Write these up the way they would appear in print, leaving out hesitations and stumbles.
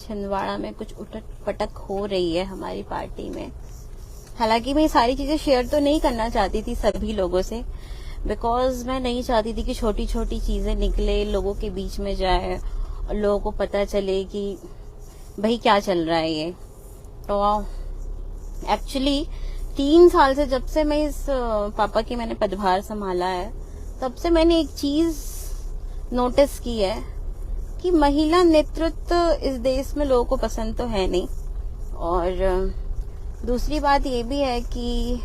छिंदवाड़ा में कुछ उठक पटक हो रही है हमारी पार्टी में। हालांकि मैं ये सारी चीजें शेयर तो नहीं करना चाहती थी सभी लोगों से, बिकॉज मैं नहीं चाहती थी कि छोटी छोटी चीजें निकले, लोगों के बीच में जाए और लोगों को पता चले कि भाई क्या चल रहा है ये। तो एक्चुअली 3 साल से, जब से मैं इस पापा की मैंने पदभार संभाला है, तब से मैंने एक चीज नोटिस की है कि महिला नेतृत्व इस देश में लोगों को पसंद तो है नहीं। और दूसरी बात ये भी है कि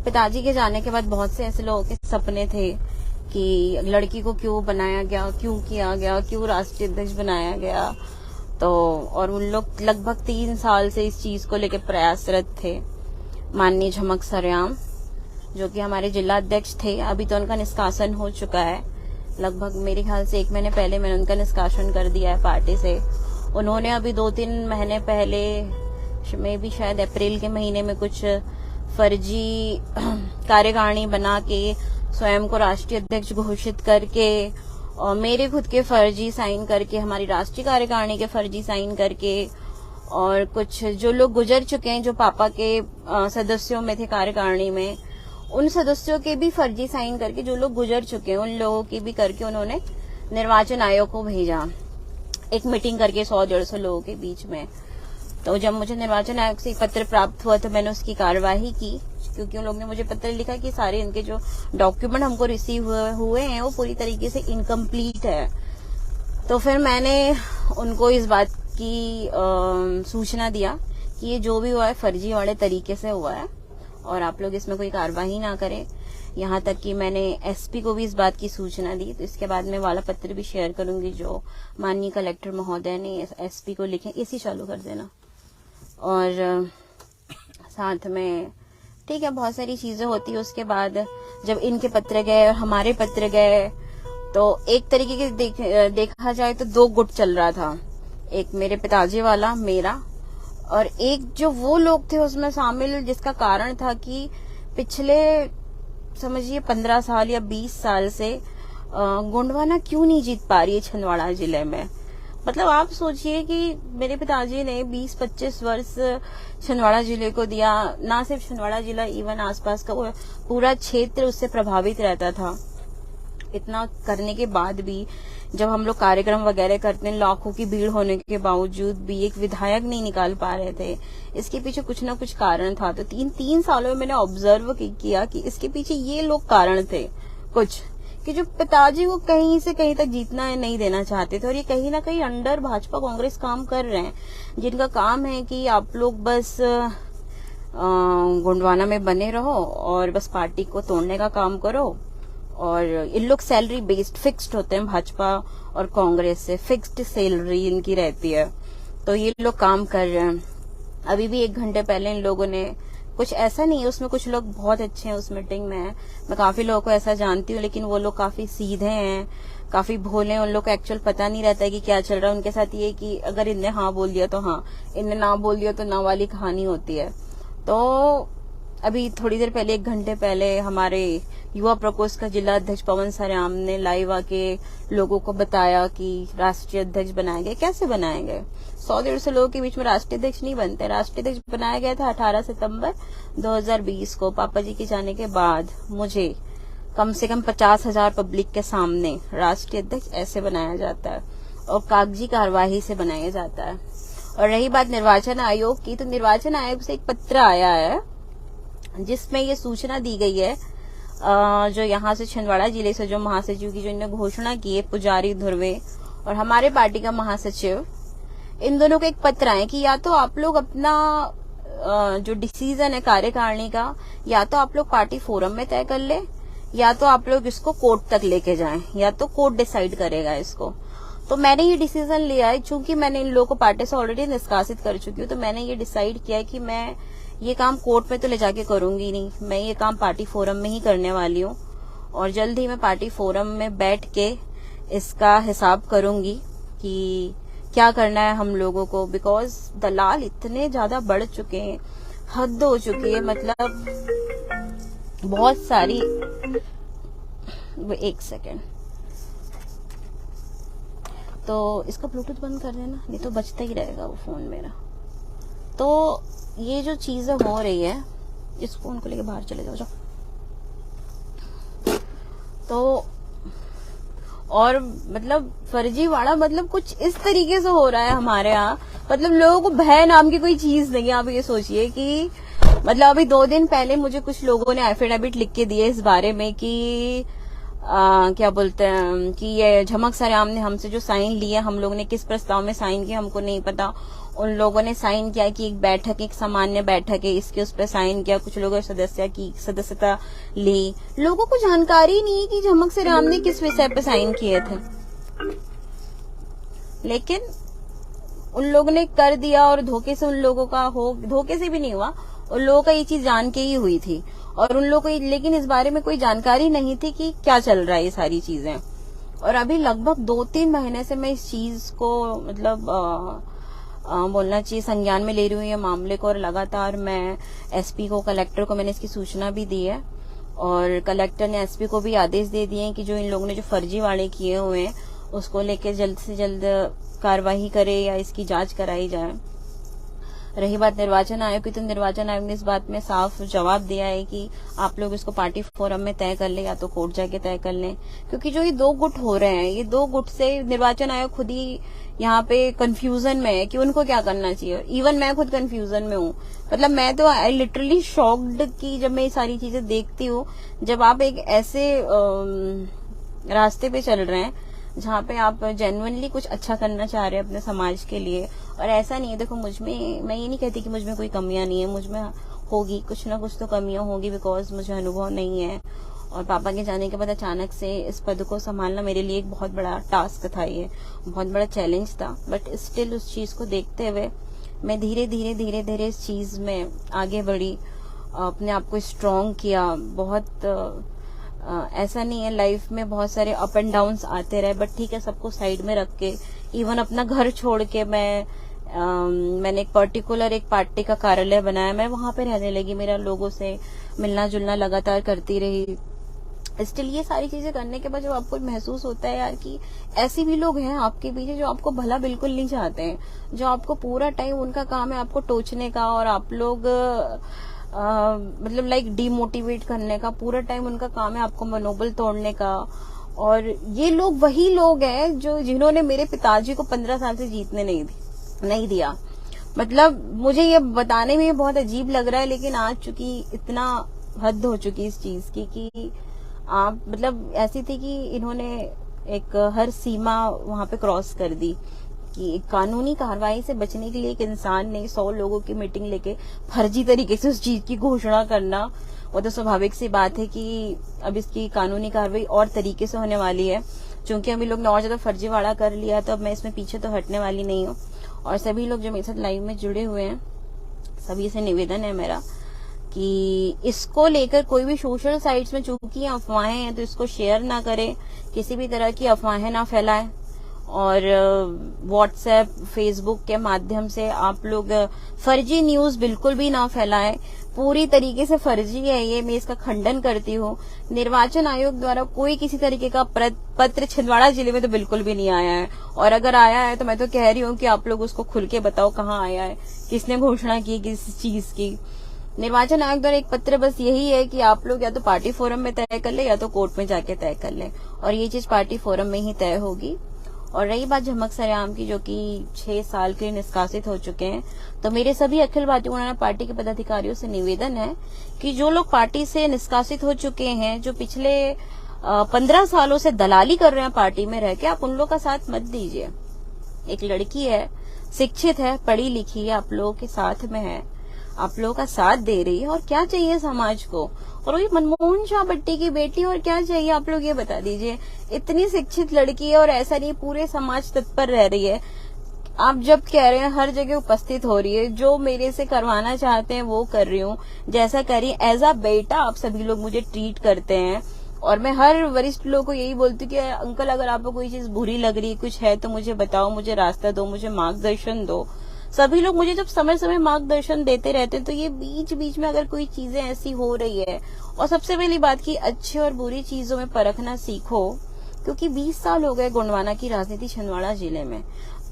पिताजी के जाने के बाद बहुत से ऐसे लोगों के सपने थे कि लड़की को क्यों बनाया गया, क्यों किया गया, क्यों राष्ट्रीय अध्यक्ष बनाया गया। तो और उन लोग लगभग 3 साल से इस चीज को लेकर प्रयासरत थे। माननीय झमक सरेआम जो कि हमारे जिला अध्यक्ष थे, अभी तो उनका निष्कासन हो चुका है। लगभग मेरे ख्याल से 1 महीने पहले मैंने उनका निष्कासन कर दिया है पार्टी से। उन्होंने अभी 2-3 महीने पहले में भी शायद अप्रैल के महीने में कुछ फर्जी कार्यकारिणी बना के स्वयं को राष्ट्रीय अध्यक्ष घोषित करके और मेरे खुद के फर्जी साइन करके, हमारी राष्ट्रीय कार्यकारिणी के फर्जी साइन करके, और कुछ जो लोग गुजर चुके हैं जो पापा के सदस्यों में थे कार्यकारिणी में, उन सदस्यों के भी फर्जी साइन करके, जो लोग गुजर चुके हैं उन लोगों की भी करके उन्होंने निर्वाचन आयोग को भेजा, एक मीटिंग करके 100-150 लोगों के बीच में। तो जब मुझे निर्वाचन आयोग से पत्र प्राप्त हुआ तो मैंने उसकी कार्यवाही की, क्योंकि उन लोगों ने मुझे पत्र लिखा कि सारे इनके जो डॉक्यूमेंट हमको रिसीव हुए हैं वो पूरी तरीके से इनकम्प्लीट है। तो फिर मैंने उनको इस बात की सूचना दिया कि ये जो भी हुआ है फर्जी वाले तरीके से हुआ है और आप लोग इसमें कोई कार्यवाही ना करें। यहाँ तक कि मैंने एसपी को भी इस बात की सूचना दी। तो इसके बाद मैं वाला पत्र भी शेयर करूंगी जो माननीय कलेक्टर महोदय ने एसपी को लिखे। इसी चालू कर देना। और साथ में ठीक है, बहुत सारी चीजें होती है। उसके बाद जब इनके पत्र गए और हमारे पत्र गए तो एक तरीके के देखा जाए तो 2 गुट चल रहा था। एक मेरे पिताजी वाला मेरा, और एक जो वो लोग थे उसमें शामिल, जिसका कारण था कि पिछले समझिए 15 साल या 20 साल से गोंडवाना क्यों नहीं जीत पा रही है छिंदवाड़ा जिले में। मतलब आप सोचिए कि मेरे पिताजी ने 20-25 वर्ष छिंदवाड़ा जिले को दिया। ना सिर्फ छिंदवाड़ा जिला, इवन आसपास का पूरा क्षेत्र उससे प्रभावित रहता था। इतना करने के बाद भी जब हम लोग कार्यक्रम वगैरह करते हैं, लाखों की भीड़ होने के बावजूद भी एक विधायक नहीं निकाल पा रहे थे। इसके पीछे कुछ ना कुछ कारण था। तो 3 सालों में मैंने ऑब्जर्व किया कि इसके पीछे ये लोग कारण थे कुछ, कि जो पिताजी को कहीं से कहीं तक जीतना नहीं देना चाहते थे। और ये कहीं ना कहीं अंडर भाजपा कांग्रेस काम कर रहे हैं, जिनका काम है कि आप लोग बस गोंडवाना में बने रहो और बस पार्टी को तोड़ने का काम करो। और इन लोग सैलरी बेस्ड फिक्स्ड होते हैं, भाजपा और कांग्रेस से फिक्स्ड सैलरी इनकी रहती है। तो ये लोग काम कर रहे हैं। अभी भी 1 घंटे पहले इन लोगों ने कुछ ऐसा नहीं है, उसमें कुछ लोग बहुत अच्छे हैं उस मीटिंग में। मैं काफी लोगों को ऐसा जानती हूँ, लेकिन वो लोग काफी सीधे हैं, काफी भोले हैं। उन लोग को एक्चुअल पता नहीं रहता है कि क्या चल रहा है। उनके साथ ये कि अगर इनने हाँ बोल दिया तो हाँ, इनने ना बोल दिया तो ना वाली कहानी होती है। तो अभी थोड़ी देर पहले, 1 घंटे पहले, हमारे युवा प्रकोष्ठ का जिला अध्यक्ष पवन सरेआम ने लाइव आके लोगों को बताया कि राष्ट्रीय अध्यक्ष बनाए गए। कैसे बनाए गए? 100-150 लोगों के बीच में राष्ट्रीय अध्यक्ष नहीं बनते। राष्ट्रीय अध्यक्ष बनाया गया था 18 सितंबर 2020 को। पापा जी के जाने के बाद मुझे कम से कम 50,000 पब्लिक के सामने राष्ट्रीय अध्यक्ष ऐसे बनाया जाता है और कागजी कार्यवाही से बनाया जाता है। और रही बात निर्वाचन आयोग की, तो निर्वाचन आयोग से एक पत्र आया है जिसमें ये सूचना दी गई है, जो यहाँ से छिंदवाड़ा जिले से जो महासचिव की जो इन्होंने घोषणा की है, पुजारी ध्रुवे और हमारे पार्टी का महासचिव, इन दोनों को एक पत्र आए कि या तो आप लोग अपना जो डिसीजन है कार्यकारिणी का, या तो आप लोग पार्टी फोरम में तय कर ले, या तो आप लोग इसको कोर्ट तक लेके जाएं, या तो कोर्ट डिसाइड करेगा इसको। तो मैंने ये डिसीजन लिया है, चूंकि मैंने इन लोगों को पार्टी से ऑलरेडी निष्कासित कर चुकी हूँ, तो मैंने ये डिसाइड किया है कि मैं ये काम कोर्ट में तो ले जाके करूंगी नहीं। मैं ये काम पार्टी फोरम में ही करने वाली हूँ और जल्द ही मैं पार्टी फोरम में बैठ के इसका हिसाब करूंगी कि क्या करना है हम लोगों को। बिकॉज दलाल इतने ज्यादा बढ़ चुके हैं, हद हो चुकी है। मतलब बहुत सारी, एक सेकेंड, तो इसका ब्लूटूथ बंद कर देना, नहीं तो बजता ही रहेगा वो फोन मेरा। तो ये जो चीजें हो रही है, इस फोन को लेके बाहर चले जाओ। तो और मतलब फर्जीवाड़ा मतलब कुछ इस तरीके से हो रहा है हमारे यहाँ, मतलब लोगों को भय नाम की कोई चीज नहीं है। आप ये सोचिए कि मतलब अभी 2 दिन पहले मुझे कुछ लोगों ने एफिडेविट लिख के दिए इस बारे में कि क्या बोलते हैं कि ये झमक सरेआम ने हमसे जो साइन लिए, हम लोगों ने किस प्रस्ताव में साइन किया हमको नहीं पता। उन लोगों ने साइन किया कि एक बैठक, एक सामान्य बैठक है, इसके उस पर साइन किया। कुछ लोगों ने सदस्यता ली। लोगों को जानकारी नहीं है कि झमक सरेआम ने किस विषय पे साइन किए थे, लेकिन उन लोगों ने कर दिया और धोखे से उन लोगों का धोखे से भी नहीं हुआ, उन लोगों का ये चीज जान के ही हुई थी। और उन लोगों को लेकिन इस बारे में कोई जानकारी नहीं थी कि क्या चल रहा है ये सारी चीजें। और अभी लगभग 2-3 महीने से मैं इस चीज को मतलब बोलना चाहिए संज्ञान में ले रही हूँ ये मामले को। और लगातार मैं एसपी को, कलेक्टर को मैंने इसकी सूचना भी दी है और कलेक्टर ने एसपी को भी आदेश दे दिए हैं कि जो इन लोगों ने जो फर्जीवाड़े किए हुए हैं उसको लेकर जल्द से जल्द कार्रवाई करे या इसकी जांच कराई जाए। रही बात निर्वाचन आयोग की, तो निर्वाचन आयोग ने इस बात में साफ जवाब दिया है कि आप लोग इसको पार्टी फोरम में तय कर ले या तो कोर्ट जाके तय कर लें, क्योंकि जो ये 2 गुट हो रहे हैं, ये 2 गुट से निर्वाचन आयोग खुद ही यहाँ पे कंफ्यूजन में है कि उनको क्या करना चाहिए। इवन मैं खुद कंफ्यूजन में हूँ, मतलब मैं तो आई लिटरली शॉक्ड कि जब मैं ये सारी चीजें देखती हूँ, जब आप एक ऐसे रास्ते पे चल रहे हैं जहाँ पे आप जेन्युइनली कुछ अच्छा करना चाह रहे हैं अपने समाज के लिए। और ऐसा नहीं है, देखो मुझ में, मैं ये नहीं कहती कि मुझ में कोई कमियां नहीं है, मुझ में होगी कुछ ना कुछ तो कमियां होगी, बिकॉज मुझे अनुभव नहीं है। और पापा के जाने के बाद अचानक से इस पद को संभालना मेरे लिए एक बहुत बड़ा टास्क था, ये बहुत बड़ा चैलेंज था। बट स्टिल उस चीज को देखते हुए मैं धीरे धीरे इस चीज में आगे बढ़ी, अपने आप को स्ट्रॉन्ग किया। बहुत ऐसा नहीं है, लाइफ में बहुत सारे अप एंड डाउन्स आते रहे, बट ठीक है, सबको साइड में रख के, इवन अपना घर छोड़ के मैंने एक पर्टिकुलर एक पार्टी का कार्यालय बनाया, मैं वहां पे रहने लगी, मेरा लोगों से मिलना जुलना लगातार करती रही। स्टिल ये सारी चीजें करने के बाद जब आपको महसूस होता है यार कि ऐसे भी लोग हैं आपके पीछे जो आपको भला बिल्कुल नहीं चाहते हैं, जो आपको पूरा टाइम उनका काम है आपको टोचने का, और आप लोग मतलब लाइक डीमोटिवेट करने का, पूरा टाइम उनका काम है आपको मनोबल तोड़ने का। और ये लोग वही लोग हैं जो जिन्होंने मेरे पिताजी को 15 साल से जीतने नहीं दिया। मतलब मुझे ये बताने में बहुत अजीब लग रहा है, लेकिन आज चूंकि इतना हद हो चुकी इस चीज की कि आप मतलब ऐसी थी कि इन्होंने एक हर सीमा वहां पे क्रॉस कर दी कि कानूनी कार्रवाई से बचने के लिए एक इंसान ने 100 लोगों की मीटिंग लेके फर्जी तरीके से उस चीज की घोषणा करना, वो तो स्वाभाविक सी बात है कि अब इसकी कानूनी कार्रवाई और तरीके से होने वाली है। चूंकि अभी लोग ने और ज्यादा फर्जीवाड़ा कर लिया, तो अब मैं इसमें पीछे तो हटने वाली नहीं हूँ। और सभी लोग जो मेरे साथ लाइव में जुड़े हुए हैं, सभी से निवेदन है मेरा कि इसको लेकर कोई भी सोशल साइट्स में चूंकि अफवाहें हैं तो इसको शेयर ना करें, किसी भी तरह की अफवाहें ना फैलाएं। और व्हाट्सएप, फेसबुक के माध्यम से आप लोग फर्जी न्यूज बिल्कुल भी ना फैलाएं, पूरी तरीके से फर्जी है ये, मैं इसका खंडन करती हूँ। निर्वाचन आयोग द्वारा कोई किसी तरीके का पत्र छिंदवाड़ा जिले में तो बिल्कुल भी नहीं आया है, और अगर आया है तो मैं तो कह रही हूँ कि आप लोग उसको खुल के बताओ कहाँ आया है, किसने घोषणा की किस चीज की। निर्वाचन आयोग द्वारा एक पत्र बस यही है कि आप लोग या तो पार्टी फोरम में तय कर ले या तो कोर्ट में जाके तय कर ले, और ये चीज पार्टी फोरम में ही तय होगी। और रही बात झमक सरेआम की, जो कि 6 साल के लिए निष्कासित हो चुके हैं, तो मेरे सभी अखिल भारतीय उन्होंने पार्टी के पदाधिकारियों से निवेदन है कि जो लोग पार्टी से निष्कासित हो चुके हैं, जो पिछले 15 सालों से दलाली कर रहे हैं पार्टी में रह के, आप उन लोग का साथ मत दीजिए। एक लड़की है, शिक्षित है, पढ़ी लिखी है, आप लोगों के साथ में है, आप लोगों का साथ दे रही है, और क्या चाहिए समाज को। और वही मनमोहन शाह भट्टी की बेटी, और क्या चाहिए आप लोग ये बता दीजिए। इतनी शिक्षित लड़की है और ऐसा नहीं पूरे समाज तत्पर रह रही है। आप जब कह रहे हैं हर जगह उपस्थित हो रही है, जो मेरे से करवाना चाहते हैं वो कर रही हूँ, जैसा कह रही है। एज अ बेटा आप सभी लोग मुझे ट्रीट करते हैं, और मैं हर वरिष्ठ लोगों को यही बोलती हूँ कि अंकल अगर आपको कोई चीज बुरी लग रही कुछ है तो मुझे बताओ, मुझे रास्ता दो, मुझे मार्गदर्शन दो। सभी लोग मुझे जब समय समय मार्गदर्शन देते रहते हैं, तो ये बीच बीच में अगर कोई चीजें ऐसी हो रही है, और सबसे पहली बात की अच्छी और बुरी चीजों में परखना सीखो क्योंकि 20 साल हो गए गोंडवाना की राजनीति छिंदवाड़ा जिले में।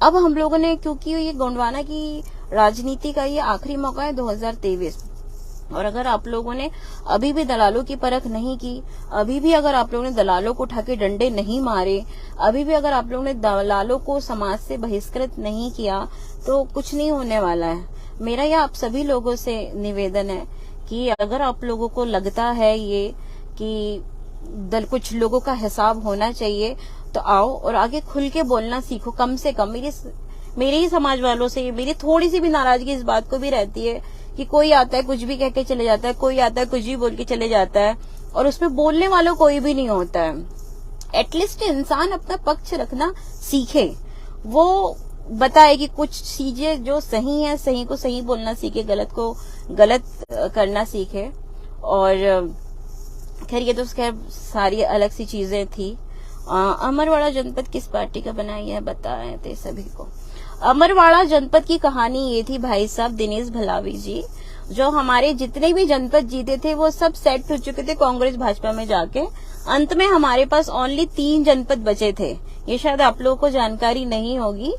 अब हम लोगों ने, क्योंकि ये गोंडवाना की राजनीति का ये आखिरी मौका है 2023, और अगर आप लोगों ने अभी भी दलालों की परख नहीं की, अभी भी अगर आप लोगों ने दलालों को उठा के डंडे नहीं मारे, अभी भी अगर आप लोगों ने दलालों को समाज से बहिष्कृत नहीं किया, तो कुछ नहीं होने वाला है। मेरा यह आप सभी लोगों से निवेदन है कि अगर आप लोगों को लगता है ये कि कुछ लोगों का हिसाब होना चाहिए, तो आओ और आगे खुल के बोलना सीखो। कम से कम मेरे ही समाज वालों से मेरी थोड़ी सी भी नाराजगी इस बात को भी रहती है कि कोई आता है कुछ भी कह के चले जाता है, कोई आता है कुछ भी बोल के चले जाता है, और उसमें बोलने वालों कोई भी नहीं होता है। एटलीस्ट इंसान अपना पक्ष रखना सीखे, वो बताए कि कुछ चीजें जो सही है, सही को सही बोलना सीखे, गलत को गलत करना सीखे। और खैर ये तो खैर सारी अलग सी चीजें थी। अमरवाड़ा जनपद किस पार्टी का बना है बताए थे सभी को। अमरवाड़ा जनपद की कहानी ये थी भाई साहब, दिनेश भलावी जी, जो हमारे जितने भी जनपद जीते थे वो सब सेट हो चुके थे कांग्रेस भाजपा में जाके। अंत में हमारे पास ओनली 3 जनपद बचे थे। ये शायद आप लोगों को जानकारी नहीं होगी,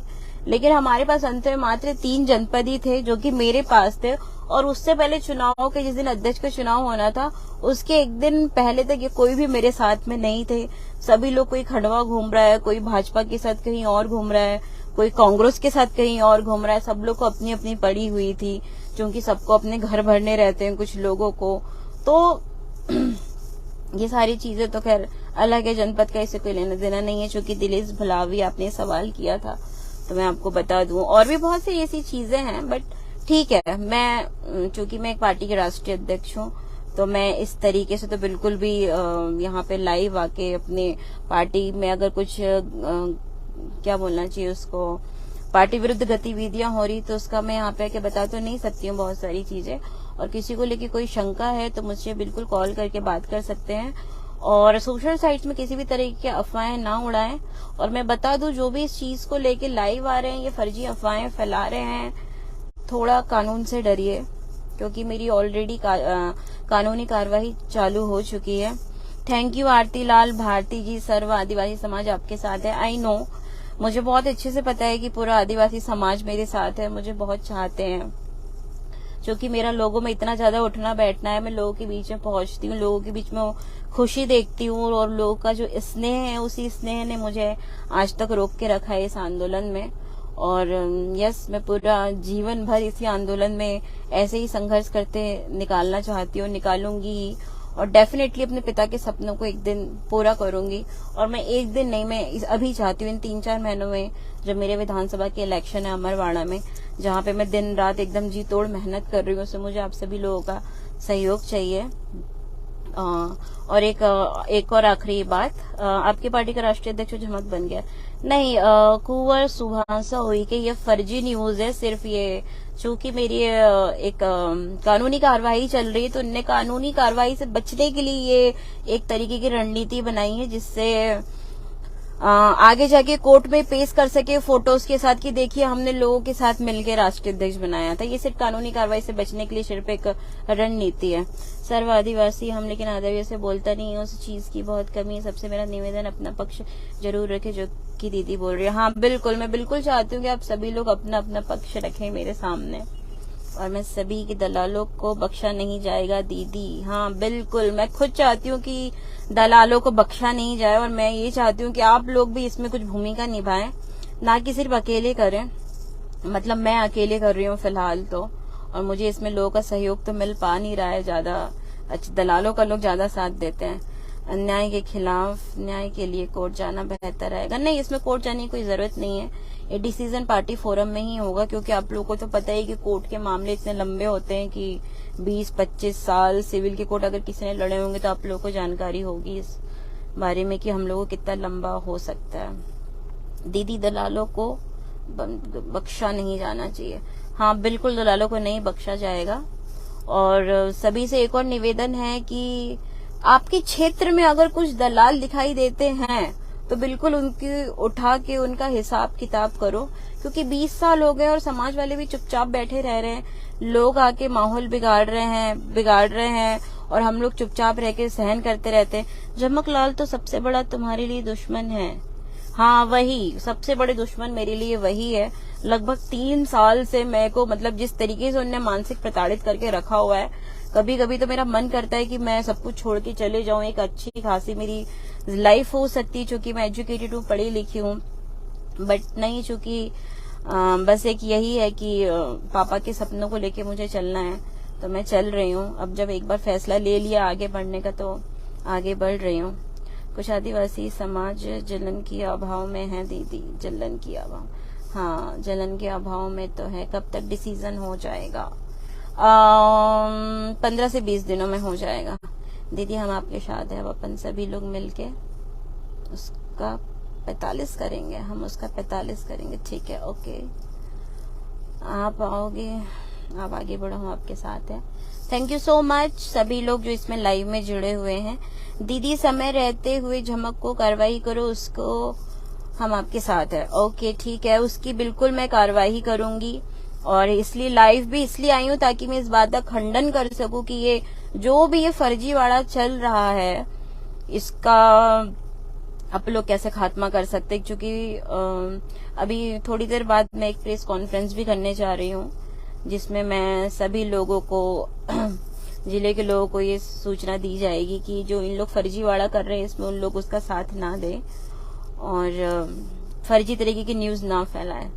लेकिन हमारे पास अंत में मात्र 3 जनपद ही थे जो कि मेरे पास थे। और उससे पहले चुनाव के जिस दिन अध्यक्ष का चुनाव होना था, उसके एक दिन पहले तक ये कोई भी मेरे साथ में नहीं थे। सभी लोग, कोई खंडवा घूम रहा है, कोई भाजपा के साथ कहीं और घूम रहा है, कोई कांग्रेस के साथ कहीं और घूम रहा है। सब लोग को अपनी अपनी पड़ी हुई थी, क्योंकि सबको अपने घर भरने रहते हैं कुछ लोगों को। तो ये सारी चीजें तो खैर अलग है, जनपद का इससे कोई लेना देना नहीं है। चूंकि दिनेश भलावी आपने सवाल किया था तो मैं आपको बता दूं, और भी बहुत सी ऐसी चीजें हैं, बट ठीक है। मैं चूंकि मैं एक पार्टी के राष्ट्रीय अध्यक्ष हूँ, तो मैं इस तरीके से तो बिल्कुल भी यहाँ पे लाइव आके अपने पार्टी में अगर कुछ क्या बोलना चाहिए उसको, पार्टी विरुद्ध गतिविधियां हो रही, तो उसका मैं यहाँ पे आके बता तो नहीं सकती हूँ बहुत सारी चीजें। और किसी को लेके कोई शंका है तो मुझसे बिल्कुल कॉल करके बात कर सकते हैं। और सोशल साइट्स में किसी भी तरह की अफवाहें ना उड़ाएं। और मैं बता दूं, जो भी इस चीज को लेके लाइव आ रहे हैं, ये फर्जी अफवाहें फैला रहे हैं, थोड़ा कानून से डरिए, क्योंकि मेरी ऑलरेडी कानूनी कार्रवाई चालू हो चुकी है। थैंक यू आरती लाल भारती जी। सर्व आदिवासी समाज आपके साथ है। आई नो, मुझे बहुत अच्छे से पता है कि पूरा आदिवासी समाज मेरे साथ है, मुझे बहुत चाहते हैं। क्योंकि मेरा लोगों में इतना ज्यादा उठना बैठना है, मैं लोगों के बीच में पहुंचती हूँ, लोगों के बीच में खुशी देखती हूँ, और लोगों का जो स्नेह है, उसी स्नेह ने मुझे आज तक रोक के रखा है इस आंदोलन में। और यस, मैं पूरा जीवन भर इसी आंदोलन में ऐसे ही संघर्ष करते निकालना चाहती हूँ, निकालूंगी, और डेफिनेटली अपने पिता के सपनों को एक दिन पूरा करूंगी। और मैं एक दिन नहीं, मैं अभी चाहती हूँ इन 3-4 महीनों में, जब मेरे विधानसभा के इलेक्शन है अमरवाड़ा में, जहाँ पे मैं दिन रात एकदम जी तोड़ मेहनत कर रही हूँ, उसमें मुझे आप सभी लोगों का सहयोग चाहिए। और एक और आखिरी बात, आपकी पार्टी का राष्ट्रीय अध्यक्ष झमक बन गया नहीं, कुंवर सुभाषा हुई कि ये फर्जी न्यूज है। सिर्फ ये चूंकि मेरी एक कानूनी कार्रवाई चल रही है, तो उनने कानूनी कार्रवाई से बचने के लिए ये एक तरीके की रणनीति बनाई है, जिससे आगे जाके कोर्ट में पेश कर सके फोटोज के साथ कि देखिए हमने लोगों के साथ मिलकर राष्ट्रीय अध्यक्ष बनाया था। ये सिर्फ कानूनी कार्रवाई से बचने के लिए सिर्फ एक रणनीति है। सर्व आदिवासी हम, लेकिन आदिवासी से बोलता नहीं है, उस चीज की बहुत कमी है। सबसे मेरा निवेदन, अपना पक्ष जरूर रखे, जो की दीदी बोल रही है। हाँ बिल्कुल, मैं बिल्कुल चाहती हूँ कि आप सभी लोग अपना अपना पक्ष रखें मेरे सामने, और मैं सभी के दलालों को बख्शा नहीं जाएगा दीदी। हाँ बिल्कुल, मैं खुद चाहती हूँ कि दलालों को बख्शा नहीं जाए, और मैं ये चाहती हूँ कि आप लोग भी इसमें कुछ भूमिका निभाएं, ना कि सिर्फ अकेले करें। मतलब मैं अकेले कर रही हूँ फिलहाल तो, और मुझे इसमें लोगों का सहयोग तो मिल पा नहीं रहा है ज्यादा। अच्छा, दलालों का लोग ज्यादा साथ देते हैं। अन्याय के खिलाफ न्याय के लिए कोर्ट जाना बेहतर रहेगा। नहीं, इसमें कोर्ट जाने की कोई जरूरत नहीं है, ये डिसीजन पार्टी फोरम में ही होगा, क्योंकि आप लोगों को तो पता ही कि कोर्ट के मामले इतने लंबे होते हैं कि 20-25 साल सिविल के कोर्ट अगर किसी ने लड़े होंगे तो आप लोगों को जानकारी होगी इस बारे में कि हम लोगों को कितना लंबा हो सकता है। दीदी, दलालों को बख्शा नहीं जाना चाहिए। हाँ बिल्कुल, दलालों को नहीं बख्शा जाएगा। और सभी से एक और निवेदन है कि आपके क्षेत्र में अगर कुछ दलाल दिखाई देते हैं तो बिल्कुल उनकी उठा के उनका हिसाब किताब करो, क्योंकि 20 साल हो गए और समाज वाले भी चुपचाप बैठे रह रहे हैं। लोग आके माहौल बिगाड़ रहे हैं, और हम लोग चुपचाप रह के सहन करते रहते हैं। झमकलाल तो सबसे बड़ा तुम्हारे लिए दुश्मन है। हाँ, वही सबसे बड़े दुश्मन मेरे लिए वही है। लगभग 3 साल से मेरे को मतलब जिस तरीके से उनने मानसिक प्रताड़ित करके रखा हुआ है, कभी कभी तो मेरा मन करता है कि मैं सब कुछ छोड़ के चले जाऊं, एक अच्छी खासी मेरी लाइफ हो सकती, चूंकि मैं एजुकेटेड हूँ, पढ़ी लिखी हूँ, बट नहीं, चूंकि बस एक यही है कि पापा के सपनों को लेके मुझे चलना है, तो मैं चल रही हूँ। अब जब एक बार फैसला ले लिया आगे बढ़ने का, तो आगे बढ़ रही हूँ। कुछ आदिवासी समाज जलन की अभाव में है दीदी, जलन की अभाव, हाँ जलन के अभाव में तो है। कब तक डिसीजन हो जाएगा? 15 से 20 दिनों में हो जाएगा दीदी। हम आपके साथ हैं, अब अपन सभी लोग मिलके उसका 45 करेंगे, हम उसका 45 करेंगे, ठीक है, ओके। आप आओगे, आप आगे बढ़ो, हम आपके साथ हैं। थैंक यू सो मच सभी लोग जो इसमें लाइव में जुड़े हुए हैं। दीदी समय रहते हुए झमक को कार्रवाई करो, उसको हम आपके साथ है, ओके ठीक है, उसकी बिल्कुल मैं कार्रवाई करूंगी। और इसलिए लाइव भी इसलिए आई हूँ ताकि मैं इस बात का खंडन कर सकूं कि ये जो भी ये फर्जीवाड़ा चल रहा है, इसका आप लोग कैसे खात्मा कर सकते हैं। क्योंकि अभी थोड़ी देर बाद मैं एक प्रेस कॉन्फ्रेंस भी करने जा रही हूँ, जिसमें मैं सभी लोगों को जिले के लोगों को ये सूचना दी जाएगी कि जो इन लोग फर्जीवाड़ा कर रहे हैं, इसमें उन लोग उसका साथ ना दें और फर्जी तरीके की न्यूज ना फैलाएं।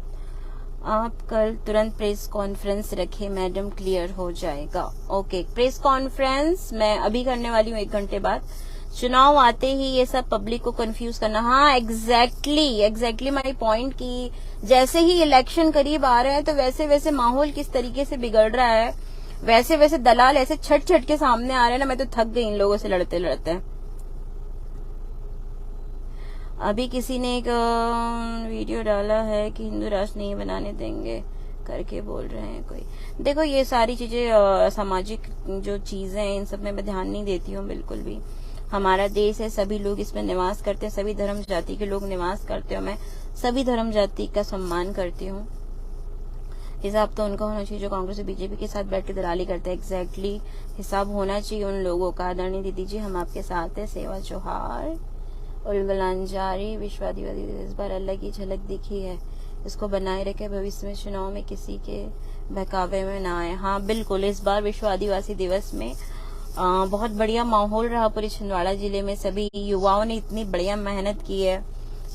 आप कल तुरंत प्रेस कॉन्फ्रेंस रखें मैडम, क्लियर हो जाएगा, ओके। प्रेस कॉन्फ्रेंस मैं अभी करने वाली हूँ 1 घंटे बाद। चुनाव आते ही ये सब पब्लिक को कंफ्यूज करना, हाँ एग्जैक्टली माय पॉइंट कि जैसे ही इलेक्शन करीब आ रहे हैं तो वैसे वैसे माहौल किस तरीके से बिगड़ रहा है, वैसे वैसे दलाल ऐसे छट छट के सामने आ रहे हैं ना, मैं तो थक गई इन लोगों से लड़ते लड़ते। अभी किसी ने एक वीडियो डाला है कि हिंदू राष्ट्र नहीं बनाने देंगे करके बोल रहे हैं कोई। देखो ये सारी चीजें सामाजिक जो चीजें हैं, इन सब में मैं ध्यान नहीं देती हूँ बिल्कुल भी। हमारा देश है, सभी लोग इसमें निवास करते हैं, सभी धर्म जाति के लोग निवास करते हैं, मैं सभी धर्म जाति का सम्मान करती हूँ। हिसाब तो उनका होना चाहिए जो कांग्रेस और बीजेपी के साथ बैठ के दलाली करते हैं, एग्जैक्टली हिसाब होना चाहिए उन लोगों का। आदरणीय दीदी जी हम आपके साथ है। सेवा जोहार। उलगलांजारी विश्वादिवादी इस बार अलग ही झलक दिखी है, इसको बनाए रखे, भविष्य में चुनाव में किसी के बहकावे में ना आए। हाँ बिल्कुल, इस बार विश्व आदिवासी दिवस में बहुत बढ़िया माहौल रहा पूरे छिंदवाड़ा जिले में। सभी युवाओं ने इतनी बढ़िया मेहनत की है।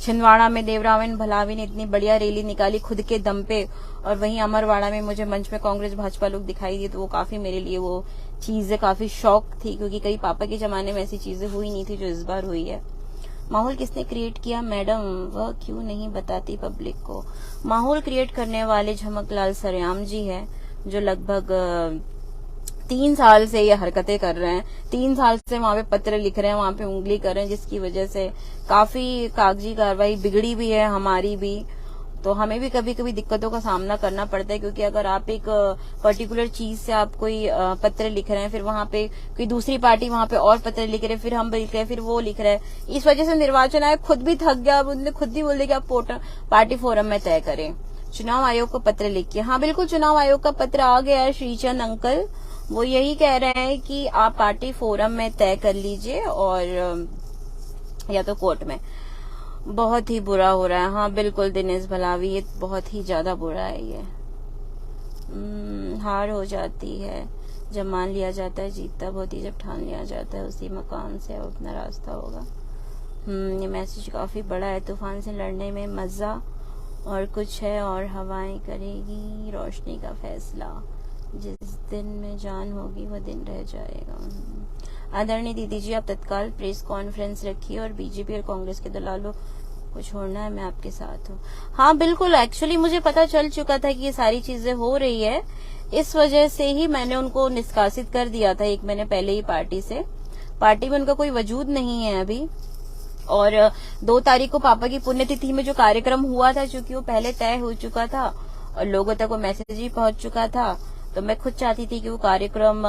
छिंदवाड़ा में देवरावन भलावी ने इतनी बढ़िया रैली निकाली खुद के दम पे, और वहीं अमरवाड़ा में मुझे मंच में कांग्रेस भाजपा लोग दिखाई दिए, तो वो काफी मेरे लिए वो चीजें काफी शौक थी, क्योंकि कई पापा के जमाने में ऐसी चीजें हुई नहीं थी जो इस बार हुई है। माहौल किसने क्रिएट किया मैडम, वह क्यों नहीं बताती पब्लिक को? माहौल क्रिएट करने वाले झमकलाल सरेआम जी है, जो लगभग 3 साल से ये हरकतें कर रहे हैं। 3 साल से वहां पे पत्र लिख रहे हैं, वहां पे उंगली कर रहे हैं, जिसकी वजह से काफी कागजी कार्रवाई बिगड़ी भी है, हमारी भी। तो हमें भी कभी कभी दिक्कतों का सामना करना पड़ता है, क्योंकि अगर आप एक पर्टिकुलर चीज से आप कोई पत्र लिख रहे हैं, फिर वहां पे कोई दूसरी पार्टी वहां पे और पत्र लिख रहे हैं, फिर हम लिख रहे हैं, फिर वो लिख रहे हैं। इस वजह से निर्वाचन आयोग खुद भी थक गया, उन्होंने खुद ही बोल दिया कि आप पार्टी फोरम में तय करें। चुनाव आयोग को पत्र लिखिए। हाँ बिल्कुल, चुनाव आयोग का पत्र आ गया है श्रीचंद अंकल, वो यही कह रहे हैं कि आप पार्टी फोरम में तय कर लीजिए और या तो कोर्ट में। बहुत ही बुरा हो रहा है। हाँ बिल्कुल दिनेश भलावी, ये बहुत ही ज्यादा बुरा है। ये हार हो जाती है जब मान लिया जाता है, जीत तब होती है जब ठान लिया जाता है, उसी मकान से अब अपना रास्ता होगा। ये मैसेज काफी बड़ा है। तूफान से लड़ने में मजा और कुछ है, और हवाएं करेगी रोशनी का फैसला, जिस दिन में जान होगी वह दिन रह जाएगा। आदरणीय दीदी जी आप तत्काल प्रेस कॉन्फ्रेंस रखिए और बीजेपी और कांग्रेस के दलालों को छोड़ना है, मैं आपके साथ हूँ। हाँ बिल्कुल, एक्चुअली मुझे पता चल चुका था कि ये सारी चीजें हो रही है, इस वजह से ही मैंने उनको निष्कासित कर दिया था 1 महीने पहले ही पार्टी से। पार्टी में उनका कोई वजूद नहीं है अभी। और 2 तारीख को पापा की पुण्यतिथि में जो कार्यक्रम हुआ था, चूंकि वो पहले तय हो चुका था और लोगों तक वो मैसेज ही पहुंच चुका था, तो मैं खुद चाहती थी कि वो कार्यक्रम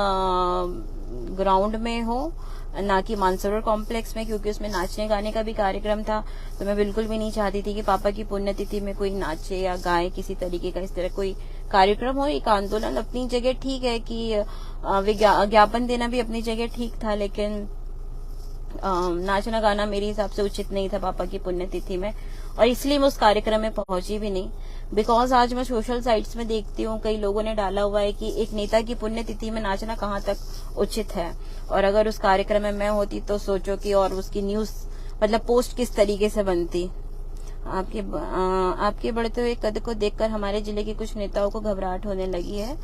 ग्राउंड में हो, ना कि मानसरोवर कॉम्प्लेक्स में, क्योंकि उसमें नाचने गाने का भी कार्यक्रम था। तो मैं बिल्कुल भी नहीं चाहती थी कि पापा की पुण्यतिथि में कोई नाचे या गाए, किसी तरीके का इस तरह कोई कार्यक्रम हो। एक आंदोलन अपनी जगह ठीक है कि ज्ञापन देना भी अपनी जगह ठीक था, लेकिन नाचना गाना मेरे हिसाब से उचित नहीं था पापा की पुण्यतिथि में, और इसलिए मैं उस कार्यक्रम में पहुंची भी नहीं। बिकॉज आज मैं सोशल साइट्स में देखती हूँ कई लोगों ने डाला हुआ है कि एक नेता की पुण्यतिथि में नाचना कहाँ तक उचित है, और अगर उस कार्यक्रम में मैं होती तो सोचो कि और उसकी न्यूज मतलब पोस्ट किस तरीके से बनती। आपके बढ़ते हुए कद को देखकर हमारे जिले के कुछ नेताओं को घबराहट होने लगी है।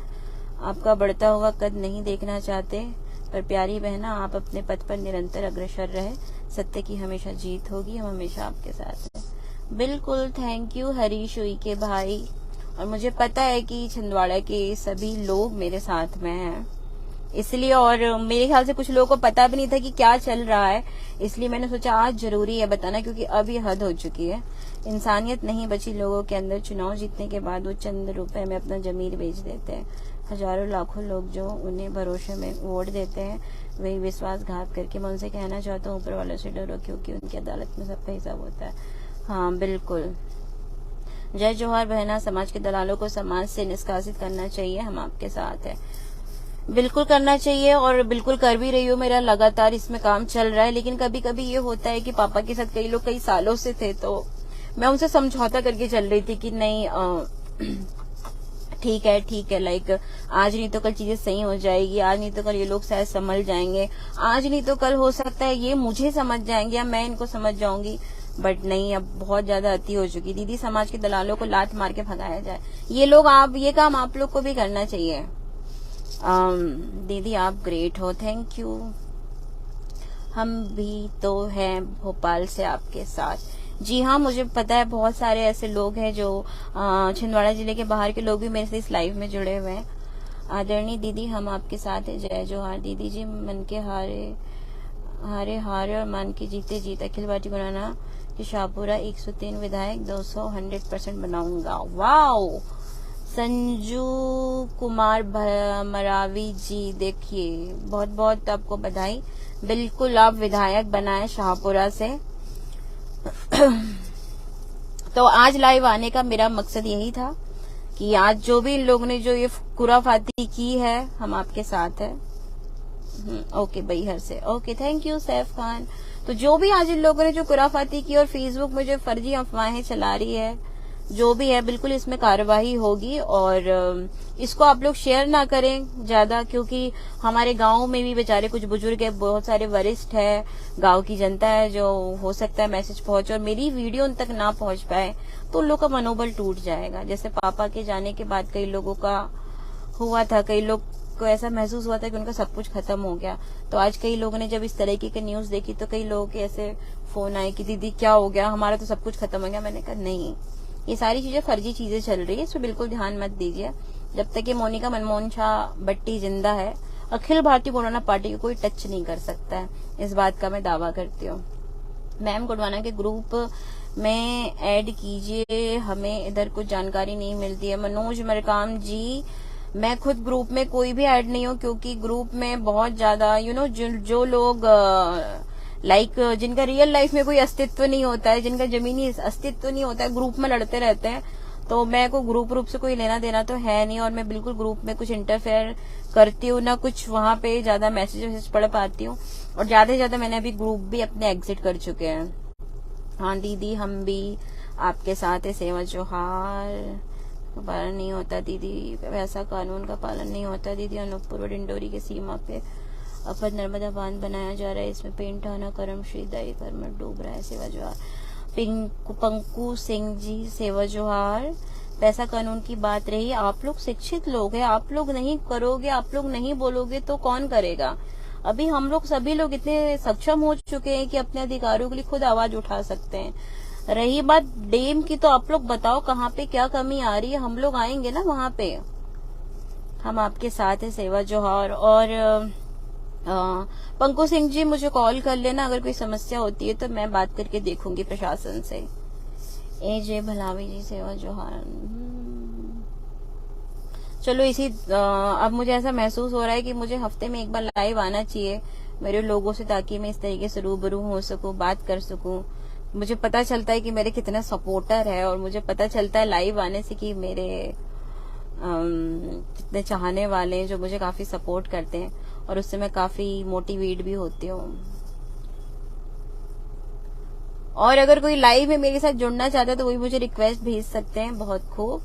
आपका बढ़ता हुआ कद नहीं देखना चाहते, पर प्यारी बहना आप अपने पथ पर निरंतर अग्रसर रहे, सत्य की हमेशा जीत होगी, हम हमेशा आपके साथ हैं। बिल्कुल, थैंक यू हरीश उई के भाई। और मुझे पता है कि छिंदवाड़ा के सभी लोग मेरे साथ में हैं, इसलिए, और मेरे ख्याल से कुछ लोगों को पता भी नहीं था कि क्या चल रहा है, इसलिए मैंने सोचा आज जरूरी है बताना, क्योंकि अब ये हद हो चुकी है। इंसानियत नहीं बची लोगों के अंदर। चुनाव जीतने के बाद वो चंद रुपए में अपना जमीर बेच देते हैं। हजारों लाखों लोग जो उन्हें भरोसे में वोट देते हैं, वही विश्वासघात करके। मैं उनसे कहना चाहता हूँ ऊपर वालों से डरो, क्योंकि उनकी अदालत में सबका हिसाब होता है। हाँ बिल्कुल, जय जोहार बहना। समाज के दलालों को समाज से निष्कासित करना चाहिए, हम आपके साथ हैं। बिल्कुल करना चाहिए, और बिल्कुल कर भी रही हूँ। मेरा लगातार इसमें काम चल रहा है, लेकिन कभी कभी ये होता है कि पापा के साथ कई लोग कई सालों से थे, तो मैं उनसे समझौता करके चल रही थी कि नहीं ठीक है, लाइक आज नहीं तो कल चीजें सही हो जाएगी, आज नहीं तो कल ये लोग शायद संभल जाएंगे, आज नहीं तो कल हो सकता है ये मुझे समझ जाएंगे या मैं इनको समझ जाऊंगी। बट नहीं, अब बहुत ज्यादा अति हो चुकी। दीदी समाज के दलालों को लात मार के भगाया जाए, ये काम आप लोग को भी करना चाहिए। दीदी आप ग्रेट हो, थैंक यू। हम भी तो हैं भोपाल से आपके साथ। जी हाँ, मुझे पता है बहुत सारे ऐसे लोग हैं जो छिंदवाड़ा जिले के बाहर के लोग भी मेरे से इस लाइव में जुड़े हुए हैं। आदरणीय दीदी हम आपके साथ हैं, जय जोहार। दीदी जी मन के हारे और मन के जीते जीत। अखिल भारतीय गुनाना कि शाहपुरा 103 विधायक 200 100% बनाऊंगा। वाओ, संजू कुमार मरावी जी, देखिए बहुत बहुत आपको बधाई। बिल्कुल आप विधायक बनाए शाहपुरा से। तो आज लाइव आने का मेरा मकसद यही था कि आज जो भी इन लोगों ने जो ये खुराफाती की है, हम आपके साथ है। ओके बैहर से, okay thank you Saif Khan. तो जो भी आज इन लोगों ने जो खुराफाती की और फेसबुक में जो फर्जी अफवाहें चला रही है, जो भी है, बिल्कुल इसमें कार्रवाई होगी। और इसको आप लोग शेयर ना करें ज्यादा, क्योंकि हमारे गांव में भी बेचारे कुछ बुजुर्ग है, बहुत सारे वरिष्ठ है, गांव की जनता है, जो हो सकता है मैसेज पहुंचे और मेरी वीडियो उन तक ना पहुंच पाए, तो उन लोग का मनोबल टूट जाएगा। जैसे पापा के जाने के बाद कई लोगों का हुआ था, कई लोग को ऐसा महसूस हुआ था कि उनका सब कुछ खत्म हो गया। तो आज कई लोगों ने जब इस तरह की न्यूज देखी, तो कई लोगों के ऐसे फोन आए कि दीदी क्या हो गया, हमारा तो सब कुछ खत्म हो गया। मैंने कहा नहीं, ये सारी चीजें फर्जी चीजें चल रही है, इस पर बिल्कुल ध्यान मत दीजिए। जब तक ये मोनिका मनमोहन शाह बट्टी जिंदा है, अखिल भारतीय गोंडवाना पार्टी को कोई टच नहीं कर सकता है, इस बात का मैं दावा करती हूँ। मैम गोंडवाना के ग्रुप में ऐड कीजिए, हमें इधर कुछ जानकारी नहीं मिलती है। मनोज मरकाम जी, मैं खुद ग्रुप में कोई भी ऐड नहीं हूँ, क्योंकि ग्रुप में बहुत ज्यादा जो लोग लाइक जिनका रियल लाइफ में कोई अस्तित्व नहीं होता है, जिनका जमीनी अस्तित्व नहीं होता है, ग्रुप में लड़ते रहते हैं। तो मैं को ग्रुप रूप से कोई लेना देना तो है नहीं, और मैं बिल्कुल ग्रुप में कुछ इंटरफेयर करती हूँ ना, कुछ वहां पे ज्यादा मैसेज पढ़ पाती हूँ। और ज्यादा से ज्यादा मैंने अभी ग्रुप भी अपने एग्जिट कर चुके हैं। हाँ दीदी हम भी आपके साथ है, सेवा जोहार। पालन नहीं होता दीदी, वैसा कानून का पालन नहीं होता दीदी। अनूपपुर व डिंडोरी की सीमा पे अपर नर्मदा बांध बनाया जा रहा है, इसमें पेंट आना करम श्रीदाई घर में डूब रहा है, सेवा जोहार। पंकु सिंह जी सेवा जोहार। पैसा कानून की बात रही, आप लोग शिक्षित लोग हैं, आप लोग नहीं करोगे, आप लोग नहीं बोलोगे तो कौन करेगा। अभी हम लोग सभी लोग इतने सक्षम हो चुके हैं कि अपने अधिकारों के लिए खुद आवाज उठा सकते हैं। रही बात डैम की, तो आप लोग बताओ कहाँ पे क्या कमी आ रही है, हम लोग आएंगे ना वहां पे। हम आपके साथ है, सेवा जोहार। और पंकु सिंह जी मुझे कॉल कर लेना अगर कोई समस्या होती है, तो मैं बात करके देखूंगी प्रशासन से। ए जे भलावी जी सेवा जोहार। चलो अब मुझे ऐसा महसूस हो रहा है कि मुझे हफ्ते में एक बार लाइव आना चाहिए, मेरे लोगों से, ताकि मैं इस तरीके से रूबरू हो सकूं, बात कर सकूं। मुझे पता चलता है कि मेरे कितना सपोर्टर है, और मुझे पता चलता है लाइव आने से कि मेरे कितने चाहने वाले हैं जो मुझे काफी सपोर्ट करते हैं, और उससे मैं काफी मोटिवेट भी होती हूँ। और अगर कोई लाइव में मेरे साथ जुड़ना चाहता है तो वही मुझे रिक्वेस्ट भेज सकते हैं। बहुत खूब।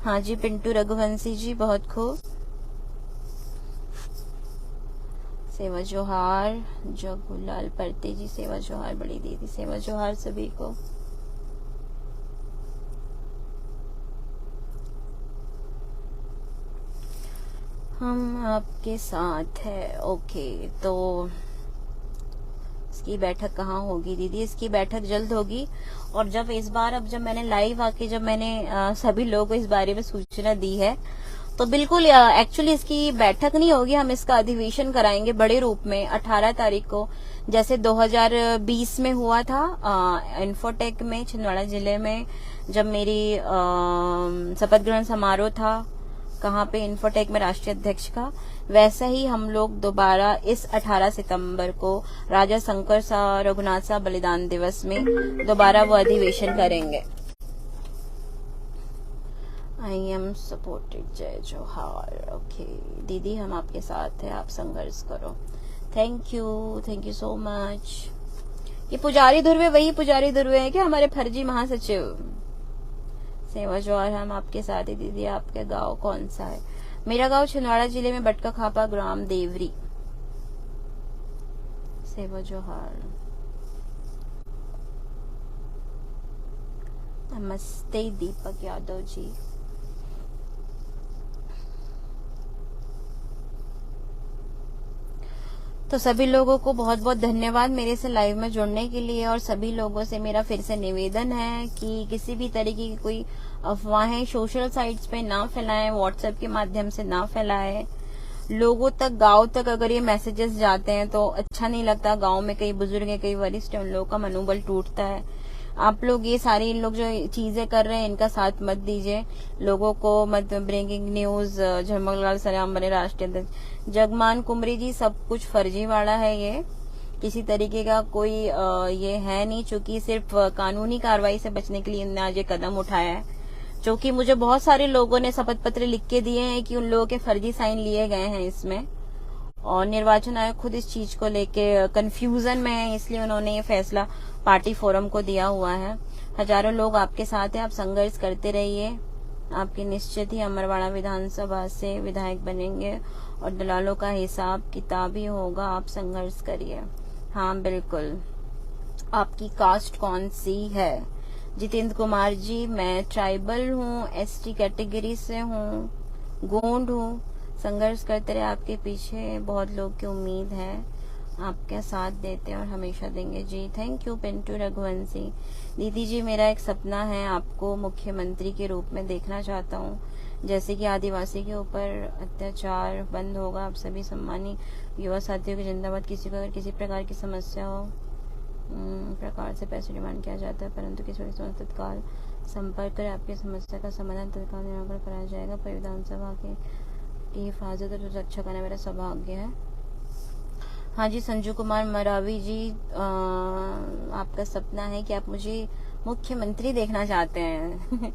हाँ जी पिंटू रघुवंशी जी, बहुत खूब। सेवा जोहार जगुलाल परते जी, सेवा जोहार बड़ी दीदी, सेवा जोहार सभी को। हम आपके साथ है। ओके, तो इसकी बैठक कहाँ होगी दीदी? इसकी बैठक जल्द होगी। और जब इस बार, अब जब मैंने लाइव आके जब मैंने सभी लोगों को इस बारे में सूचना दी है, तो बिल्कुल एक्चुअली इसकी बैठक नहीं होगी, हम इसका अधिवेशन कराएंगे बड़े रूप में 18 तारीख को, जैसे 2020 में हुआ था इन्फोटेक में छिंदवाड़ा जिले में, जब मेरी शपथ ग्रहण समारोह था, कहाँ पे, इन्फोटेक में राष्ट्रीय अध्यक्ष का। वैसा ही हम लोग दोबारा इस 18 सितंबर को राजा शंकर शाह रघुनाथ शाह बलिदान दिवस में दोबारा वो अधिवेशन करेंगे। आई एम सपोर्टेड, जय जोहार। ओके दीदी, हम आपके साथ हैं, आप संघर्ष करो। Thank you so much. ये पुजारी ध्रुवे वही पुजारी ध्रुवे है क्या, हमारे फर्जी महासचिव? सेवा जोहार, हम आपके साथ ही दीदी। आपका गांव कौन सा है? मेरा गांव छिंदवाड़ा जिले में बटका खापा, ग्राम देवरी। सेवा जोहार। नमस्ते दीपक यादव जी। तो सभी लोगों को बहुत बहुत धन्यवाद मेरे से लाइव में जुड़ने के लिए। और सभी लोगों से मेरा फिर से निवेदन है कि किसी भी तरीके की कोई अफवाहें सोशल साइट्स पे ना फैलाएं, व्हाट्सएप के माध्यम से ना फैलाएं। लोगों तक, गांव तक अगर ये मैसेजेस जाते हैं तो अच्छा नहीं लगता। गांव में कई बुजुर्ग हैं, कई वरिष्ठ हैं, उन लोगों का मनोबल टूटता है। आप लोग ये सारी, इन लोग जो चीजें कर रहे हैं, इनका साथ मत दीजिए। लोगों को मत, ब्रेकिंग न्यूज, झमकलाल सराम बने राष्ट्रीय अध्यक्ष, जगमान कुमरी जी, सब कुछ फर्जीवाड़ा है। ये किसी तरीके का कोई ये है नहीं, चूंकि सिर्फ कानूनी कार्रवाई से बचने के लिए इन्होंने आज ये कदम उठाया है। जो कि मुझे बहुत सारे लोगों ने शपथ पत्र लिख के दिए हैं कि उन लोगों के फर्जी साइन लिए गए हैं इसमें, और निर्वाचन आयोग खुद इस चीज को लेके कंफ्यूजन में है, इसलिए उन्होंने ये फैसला पार्टी फोरम को दिया हुआ है। हजारों लोग आपके साथ हैं, आप संघर्ष करते रहिए। आपके निश्चित ही अमरवाड़ा विधानसभा से विधायक बनेंगे, और दलालों का हिसाब किताब ही होगा। आप संघर्ष करिए। हाँ बिल्कुल। आपकी कास्ट कौन सी है? जितेंद्र कुमार जी, मैं ट्राइबल हूँ, एसटी कैटेगरी से हूँ, गोंड हूँ। संघर्ष करते रहे, आपके पीछे बहुत लोग की उम्मीद है, आपका साथ देते हैं और हमेशा देंगे जी। Thank you Pintu Raghuvanshi. दीदी जी, मेरा एक सपना है, आपको मुख्यमंत्री के रूप में देखना चाहता हूँ। जैसे कि आदिवासी के ऊपर अत्याचार बंद होगा। आप सभी सम्मानी युवा साथियों की जिंदाबाद। किसी को अगर किसी प्रकार की समस्या हो, प्रकार से पैसे डिमांड किया जाता है, परंतु किसी वजह से तत्काल संपर्क करें, आपकी समस्या का समाधान तत्काल निराकरण कराया जाएगा। पर विधानसभा की हिफाजत और रक्षा करना मेरा सौभाग्य है। हाँ जी संजू कुमार मरावी जी, आपका सपना है कि आप मुझे मुख्यमंत्री देखना चाहते हैं।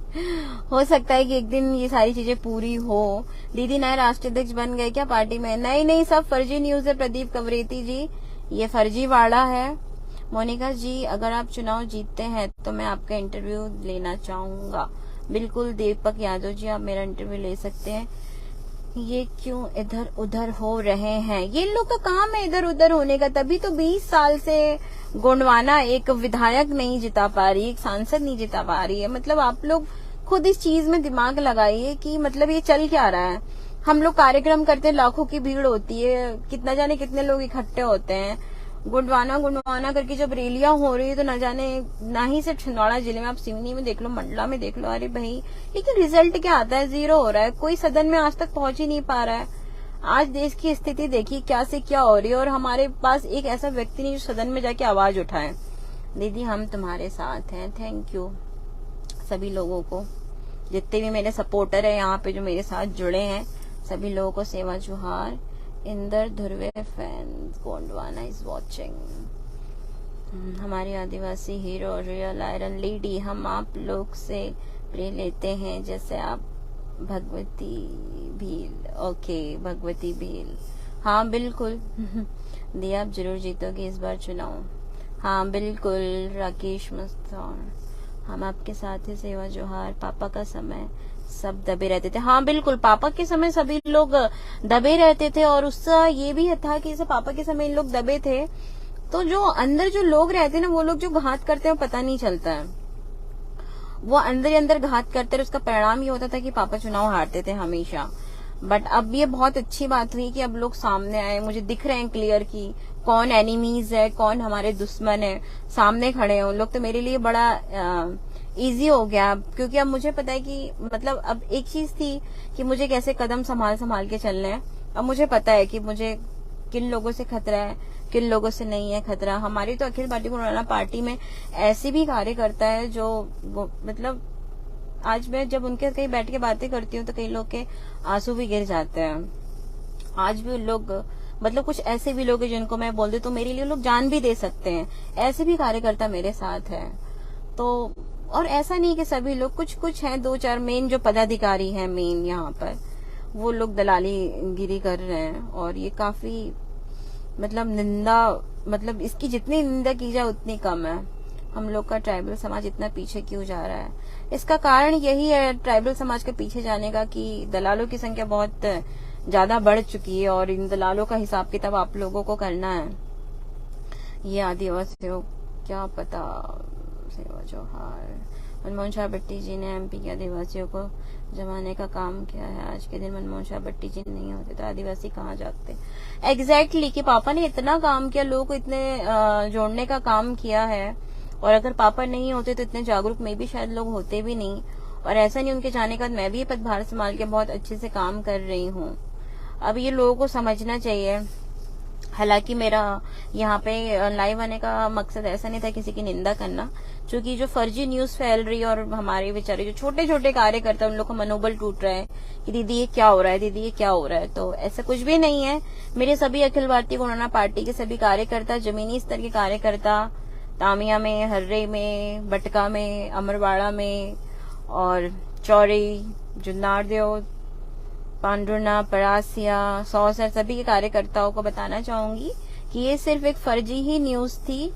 हो सकता है कि एक दिन ये सारी चीजें पूरी हो। दीदी नए राष्ट्रीय अध्यक्ष बन गए क्या पार्टी में? नहीं, सब फर्जी न्यूज है प्रदीप कवरेती जी, ये फर्जीवाड़ा है। मोनिका जी, अगर आप चुनाव जीतते हैं तो मैं आपका इंटरव्यू लेना चाहूंगा। बिल्कुल दीपक यादव जी, आप मेरा इंटरव्यू ले सकते हैं। ये क्यों इधर उधर हो रहे हैं? ये लोग का काम है इधर उधर होने का, तभी तो 20 साल से गोंडवाना एक विधायक नहीं जिता पा रही, एक सांसद नहीं जिता पा रही है। मतलब आप लोग खुद इस चीज में दिमाग लगाइए कि मतलब ये चल क्या रहा है। हम लोग कार्यक्रम करते हैं, लाखों की भीड़ होती है, कितना जाने कितने लोग इकट्ठे होते हैं। गुंडवाना करके जब रैलियां हो रही है तो न जाने, ना ही सिर्फ छिंदवाड़ा जिले में, आप सिवनी में देख लो, मंडला में देख लो, अरे भाई लेकिन रिजल्ट क्या आता है? 0 हो रहा है। कोई सदन में आज तक पहुंच ही नहीं पा रहा है। आज देश की स्थिति देखिए क्या से क्या हो रही है, और हमारे पास एक ऐसा व्यक्ति नहीं जो सदन में जाके आवाज उठाए। दीदी हम तुम्हारे साथ हैं। थैंक यू सभी लोगों को, जितने भी मेरे सपोर्टर है यहाँ पे जो मेरे साथ जुड़े हैं, सभी लोगों को सेवा जोहार। Inder Dhurve fans Gondwana is watching. हमारी आदिवासी हीरो रियल आयरन लेडी, हम आप लोग से प्रे लेते हैं जैसे आप भगवती भील। ओके भगवती भील, हाँ बिल्कुल। दिया आप जरूर जीतोगे इस बार चुनाव। हाँ बिल्कुल राकेश मस्तान, हम आपके साथ ही सेवा जोहार। पापा का समय सब दबे रहते थे, हाँ बिल्कुल पापा के समय सभी लोग दबे रहते थे। और उसका ये भी था कि जैसे पापा के समय इन लोग दबे थे तो जो अंदर जो लोग रहते हैं ना, वो लोग जो घात करते हैं पता नहीं चलता है, वो अंदर ही अंदर घात करते हैं। उसका परिणाम ये होता था कि पापा चुनाव हारते थे हमेशा। बट अब ये बहुत अच्छी बात हुई कि अब लोग सामने आए, मुझे दिख रहे हैं क्लियर कि कौन एनिमीज है कौन हमारे दुश्मन है, सामने खड़े हैं उन लोग। तो मेरे लिए बड़ा इजी हो गया, क्योंकि अब मुझे पता है कि मतलब अब एक चीज थी कि मुझे कैसे कदम संभाल संभाल के चलने हैं। अब मुझे पता है कि मुझे किन लोगों से खतरा है किन लोगों से नहीं है खतरा। हमारी तो अखिल भारतीय गोंडवाना पार्टी में ऐसी भी कार्यकर्ता है जो मतलब आज मैं जब उनके कहीं बैठ के बातें करती हूँ तो कई लोग के आंसू भी गिर जाते हैं। आज भी लोग मतलब कुछ ऐसे भी लोग हैं जिनको मैं बोल दूं तो मेरे लिए लोग जान भी दे सकते हैं, ऐसे भी कार्यकर्ता मेरे साथ है। तो और ऐसा नहीं कि सभी लोग, कुछ कुछ हैं, दो चार मेन जो पदाधिकारी हैं मेन यहाँ पर, वो लोग दलाली गिरी कर रहे हैं। और ये काफी मतलब निंदा, मतलब इसकी जितनी निंदा की जाए उतनी कम है। हम लोग का ट्राइबल समाज इतना पीछे क्यों जा रहा है? इसका कारण यही है ट्राइबल समाज के पीछे जाने का कि दलालों की संख्या बहुत ज्यादा बढ़ चुकी है और इन दलालों का हिसाब किताब आप लोगों को करना है। ये आदिवासियों क्या पता। सेवा जोहार। मनमोहन शाह भट्टी जी ने एमपी के आदिवासियों को जमाने का काम किया है। आज के दिन मनमोहन शाह भट्टी जी नहीं होते तो आदिवासी कहाँ जाते? एग्जैक्टली कि पापा ने इतना काम किया, लोगों को इतने जोड़ने का काम किया है। और अगर पापा नहीं होते तो इतने जागरूक में भी शायद लोग होते भी नहीं। और ऐसा नहीं उनके जाने का मैं भी पदभार संभाल के बहुत अच्छे से काम कर रही हूँ। अब ये लोगों को समझना चाहिए। हालांकि मेरा यहाँ पे लाइव आने का मकसद ऐसा नहीं था किसी की निंदा करना, क्योंकि जो फर्जी न्यूज फैल रही है और हमारे बेचारे जो छोटे छोटे कार्यकर्ता उन लोग का मनोबल टूट रहा है कि दीदी ये क्या हो रहा है, दीदी ये क्या हो रहा है। तो ऐसा कुछ भी नहीं है। मेरे सभी अखिल भारतीय गोंडवाना पार्टी के सभी कार्यकर्ता, जमीनी स्तर के कार्यकर्ता, तामिया में, हर्रे में, बटका में, अमरवाड़ा में और चौरी, जुन्नारदेव, पांडुरना, परासिया, सौसर, सभी के कार्यकर्ताओं को बताना चाहूंगी कि ये सिर्फ एक फर्जी ही न्यूज थी,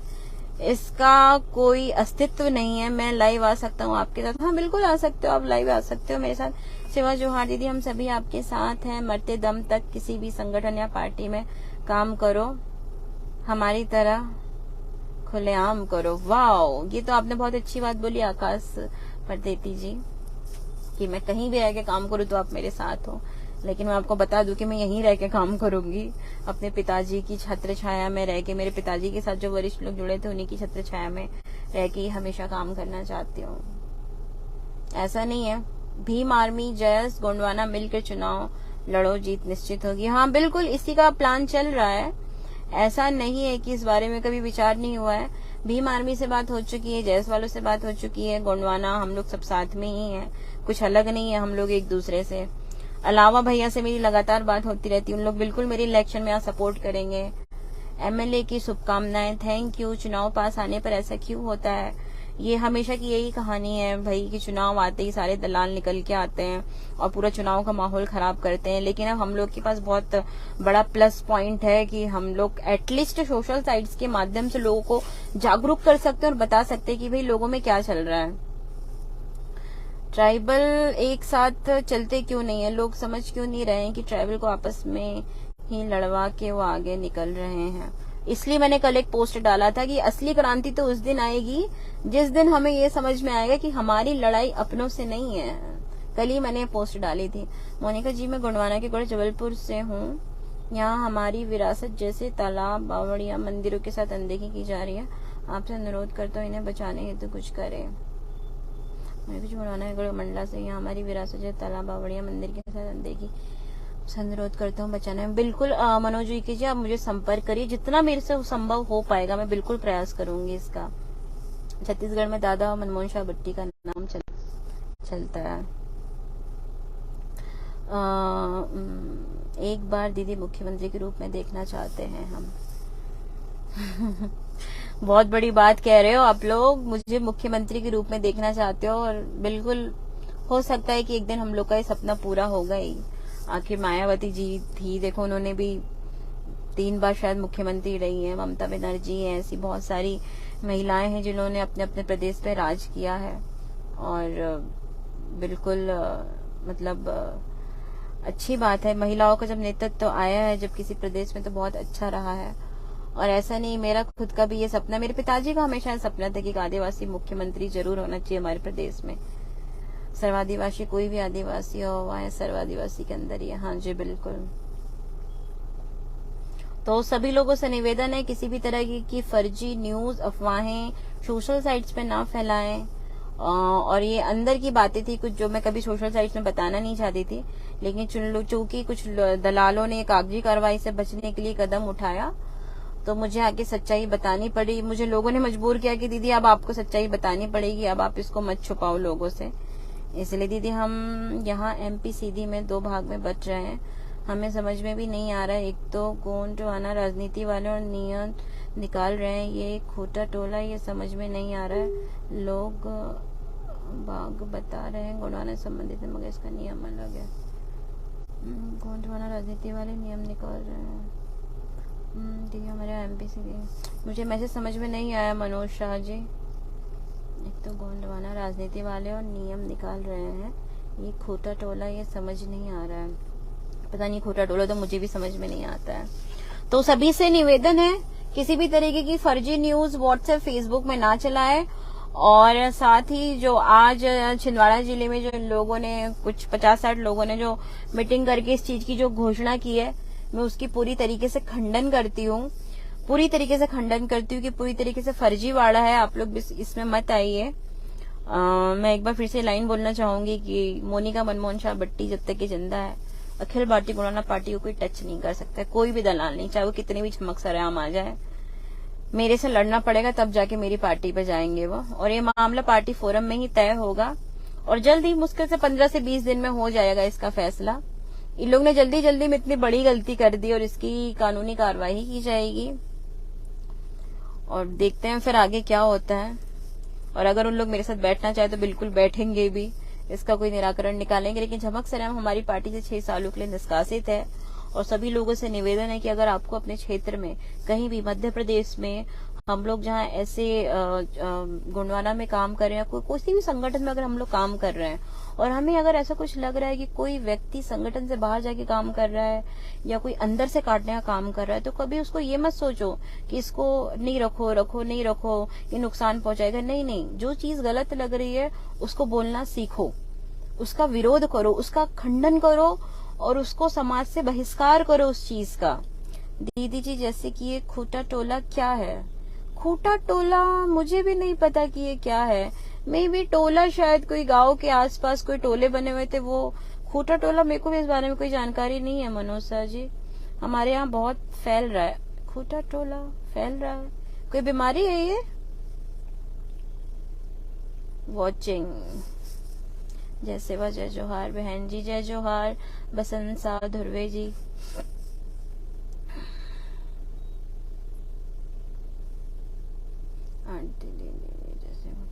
इसका कोई अस्तित्व नहीं है। मैं लाइव आ सकता हूँ आपके साथ, हाँ बिल्कुल आ सकते हो, आप लाइव आ सकते हो मेरे साथ। सेवा जोहार दीदी, हम सभी आपके साथ हैं, मरते दम तक किसी भी संगठन या पार्टी में काम करो, हमारी तरह खुलेआम करो। वाओ, ये तो आपने बहुत अच्छी बात बोली आकाश परदेती जी, कि मैं कहीं भी रह के काम करूँ तो आप मेरे साथ हो। लेकिन मैं आपको बता दूं कि मैं यहीं रह के काम करूंगी, अपने पिताजी की छत्र छाया में रह के, मेरे पिताजी के साथ जो वरिष्ठ लोग जुड़े थे उन्हीं की छत्र छाया में रह के हमेशा काम करना चाहती हूँ। ऐसा नहीं है। भीम आर्मी जयस गोंडवाना मिलकर चुनाव लड़ो, जीत निश्चित होगी। हाँ बिल्कुल, इसी का प्लान चल रहा है। ऐसा नहीं है कि इस बारे में कभी विचार नहीं हुआ है। भीम आर्मी से बात हो चुकी है, जयस वालों से बात हो चुकी है, गोंडवाना हम लोग सब साथ में ही हैं, कुछ अलग नहीं है हम लोग एक दूसरे से। अलावा भैया से मेरी लगातार बात होती रहती है, उन लोग बिल्कुल मेरे इलेक्शन में यहाँ सपोर्ट करेंगे। एमएलए की शुभकामनाएं, थैंक यू। चुनाव पास आने पर ऐसा क्यों होता है? ये हमेशा की यही कहानी है भाई कि चुनाव आते ही सारे दलाल निकल के आते हैं और पूरा चुनाव का माहौल खराब करते हैं। लेकिन अब हम लोग के पास बहुत बड़ा प्लस पॉइंट है कि हम लोग एटलीस्ट सोशल साइट्स के माध्यम से लोगों को जागरूक कर सकते हैं और बता सकते हैं कि भाई लोगों में क्या चल रहा है। ट्राइबल एक साथ चलते क्यों नहीं है? लोग समझ क्यों नहीं रहे हैं कि ट्राइबल को आपस में ही लड़वा के वो आगे निकल रहे हैं। इसलिए मैंने कल एक पोस्ट डाला था कि असली क्रांति तो उस दिन आएगी जिस दिन हमें ये समझ में आएगा कि हमारी लड़ाई अपनों से नहीं है। कल ही मैंने पोस्ट डाली थी। मोनिका जी, मैं गोंडवाना के गढ़ जबलपुर से हूँ। यहाँ हमारी विरासत जैसे तालाब, बावड़िया, मंदिरों के साथ अनदेखी की जा रही है। आपसे अनुरोध करता हूँ इन्हें बचाने हेतु कुछ करें। मैं कुछ गोंडवाना के गढ़ मंडला से, यहाँ हमारी विरासत जैसे तालाब, बावड़िया, मंदिर के साथ अनदेखी, अनुरोध करता हूँ बचाने में। बिल्कुल मनोज जी कीजिए, आप मुझे संपर्क करिए, जितना मेरे से संभव हो पाएगा मैं बिल्कुल प्रयास करूंगी इसका। छत्तीसगढ़ में दादा मनमोहन शाह भट्टी का नाम चलता है। एक बार दीदी मुख्यमंत्री के रूप में देखना चाहते हैं हम। बहुत बड़ी बात कह रहे हो आप लोग, मुझे मुख्यमंत्री के रूप में देखना चाहते हो, और बिल्कुल हो सकता है कि एक दिन हम लोग का ये सपना पूरा होगा ही। आखिर मायावती जी थी, देखो उन्होंने भी 3 बार शायद मुख्यमंत्री रही हैं, ममता बनर्जी हैं, ऐसी बहुत सारी महिलाएं हैं जिन्होंने अपने अपने प्रदेश पे राज किया है। और बिल्कुल मतलब अच्छी बात है, महिलाओं का जब नेतृत्व तो आया है जब किसी प्रदेश में, तो बहुत अच्छा रहा है। और ऐसा नहीं, मेरा खुद का भी ये सपना, मेरे पिताजी का हमेशा सपना था कि एक आदिवासी मुख्यमंत्री जरूर होना चाहिए हमारे प्रदेश में। सर्वादिवासी, कोई भी आदिवासी हो वहाँ सर्वादिवासी के अंदर ही है। हाँ जी बिल्कुल। तो सभी लोगों से निवेदन है, किसी भी तरह की फर्जी न्यूज, अफवाहें सोशल साइट्स पे ना फैलाएं। और ये अंदर की बातें थी कुछ जो मैं कभी सोशल साइट्स में बताना नहीं चाहती थी, लेकिन चूंकि कुछ दलालों ने कागजी कार्रवाई से बचने के लिए कदम उठाया, तो मुझे आगे सच्चाई बतानी पड़ी। मुझे लोगों ने मजबूर किया कि दीदी अब आपको सच्चाई बतानी पड़ेगी, अब आप इसको मत छुपाओ लोगों से। इसलिए दीदी हम यहाँ MP सीधी में 2 भाग में बच रहे हैं। हमें समझ में भी नहीं आ रहा है, एक तो गोंडवाना राजनीति वाले और नियम निकाल रहे हैं, ये खोटा टोला, ये समझ में नहीं आ रहा है। लोग बाग बता रहे हैं गोंडवाना संबंधित है, मगर इसका नियम अलग है। गोंडवाना राजनीति वाले नियम निकाल रहे हैं। ठीक है, हमारे MP सीधी, मुझे मैसेज समझ में नहीं आया मनोज शाह जी। एक तो गोंडवाना राजनीति वाले और नियम निकाल रहे हैं, ये खोटा टोला, ये समझ नहीं आ रहा है। पता नहीं खोटा टोला तो मुझे भी समझ में नहीं आता है। तो सभी से निवेदन है, किसी भी तरीके की फर्जी न्यूज व्हाट्सएप फेसबुक में ना चलाएं। और साथ ही जो आज छिंदवाड़ा जिले में जो लोगों ने, कुछ 50-60 लोगों ने जो मीटिंग करके इस चीज की जो घोषणा की है, मैं उसकी पूरी तरीके से खंडन करती हूँ, पूरी तरीके से खंडन करती हूँ कि पूरी तरीके से फर्जीवाड़ा है। आप लोग इसमें मत आइए। मैं एक बार फिर से लाइन बोलना चाहूंगी कि मोनिका मनमोहन शाह बट्टी जब तक ये जिंदा है, अखिल भारतीय गोंडवाना पार्टी को कोई टच नहीं कर सकता, कोई भी दलाल नहीं, चाहे वो कितने भी चमक सरेआम आ जाए। मेरे से लड़ना पड़ेगा तब जाके मेरी पार्टी पे जाएंगे वो, और ये मामला पार्टी फोरम में ही तय होगा, और जल्द ही मुश्किल से 15 से 20 दिन में हो जाएगा इसका फैसला। इन लोग ने जल्दी जल्दी में इतनी बड़ी गलती कर दी और इसकी कानूनी कार्रवाई की जाएगी, और देखते हैं फिर आगे क्या होता है। और अगर उन लोग मेरे साथ बैठना चाहे तो बिल्कुल बैठेंगे भी, इसका कोई निराकरण निकालेंगे। लेकिन झमक सरेआम हमारी पार्टी से 6 सालों के लिए निष्कासित है, और सभी लोगों से निवेदन है कि अगर आपको अपने क्षेत्र में कहीं भी, मध्य प्रदेश में, हम लोग जहाँ ऐसे गोंडवाना में काम कर रहे हैं, किसी भी संगठन में अगर हम लोग काम कर रहे हैं, और हमें अगर ऐसा कुछ लग रहा है कि कोई व्यक्ति संगठन से बाहर जाके काम कर रहा है या कोई अंदर से काटने का काम कर रहा है, तो कभी उसको ये मत सोचो कि इसको नहीं रखो, नहीं रखो, ये नुकसान पहुंचाएगा। नहीं, जो चीज गलत लग रही है उसको बोलना सीखो, उसका विरोध करो, उसका खंडन करो, और उसको समाज से बहिष्कार करो उस चीज का। दीदी जी, जैसे कि ये खोटा टोला क्या है? खोटा टोला मुझे भी नहीं पता कि ये क्या है। मे भी टोला शायद कोई गांव के आसपास कोई टोले बने हुए थे, वो खोटा टोला, मेरे को भी इस बारे में कोई जानकारी नहीं है मनोज सर जी। हमारे यहाँ बहुत फैल रहा है खोटा टोला, फैल रहा है, कोई बीमारी है ये? वॉचिंग, जय सेवा, जय जोहार बहन जी, जय जोहार बसंत सा धुर्वे जी।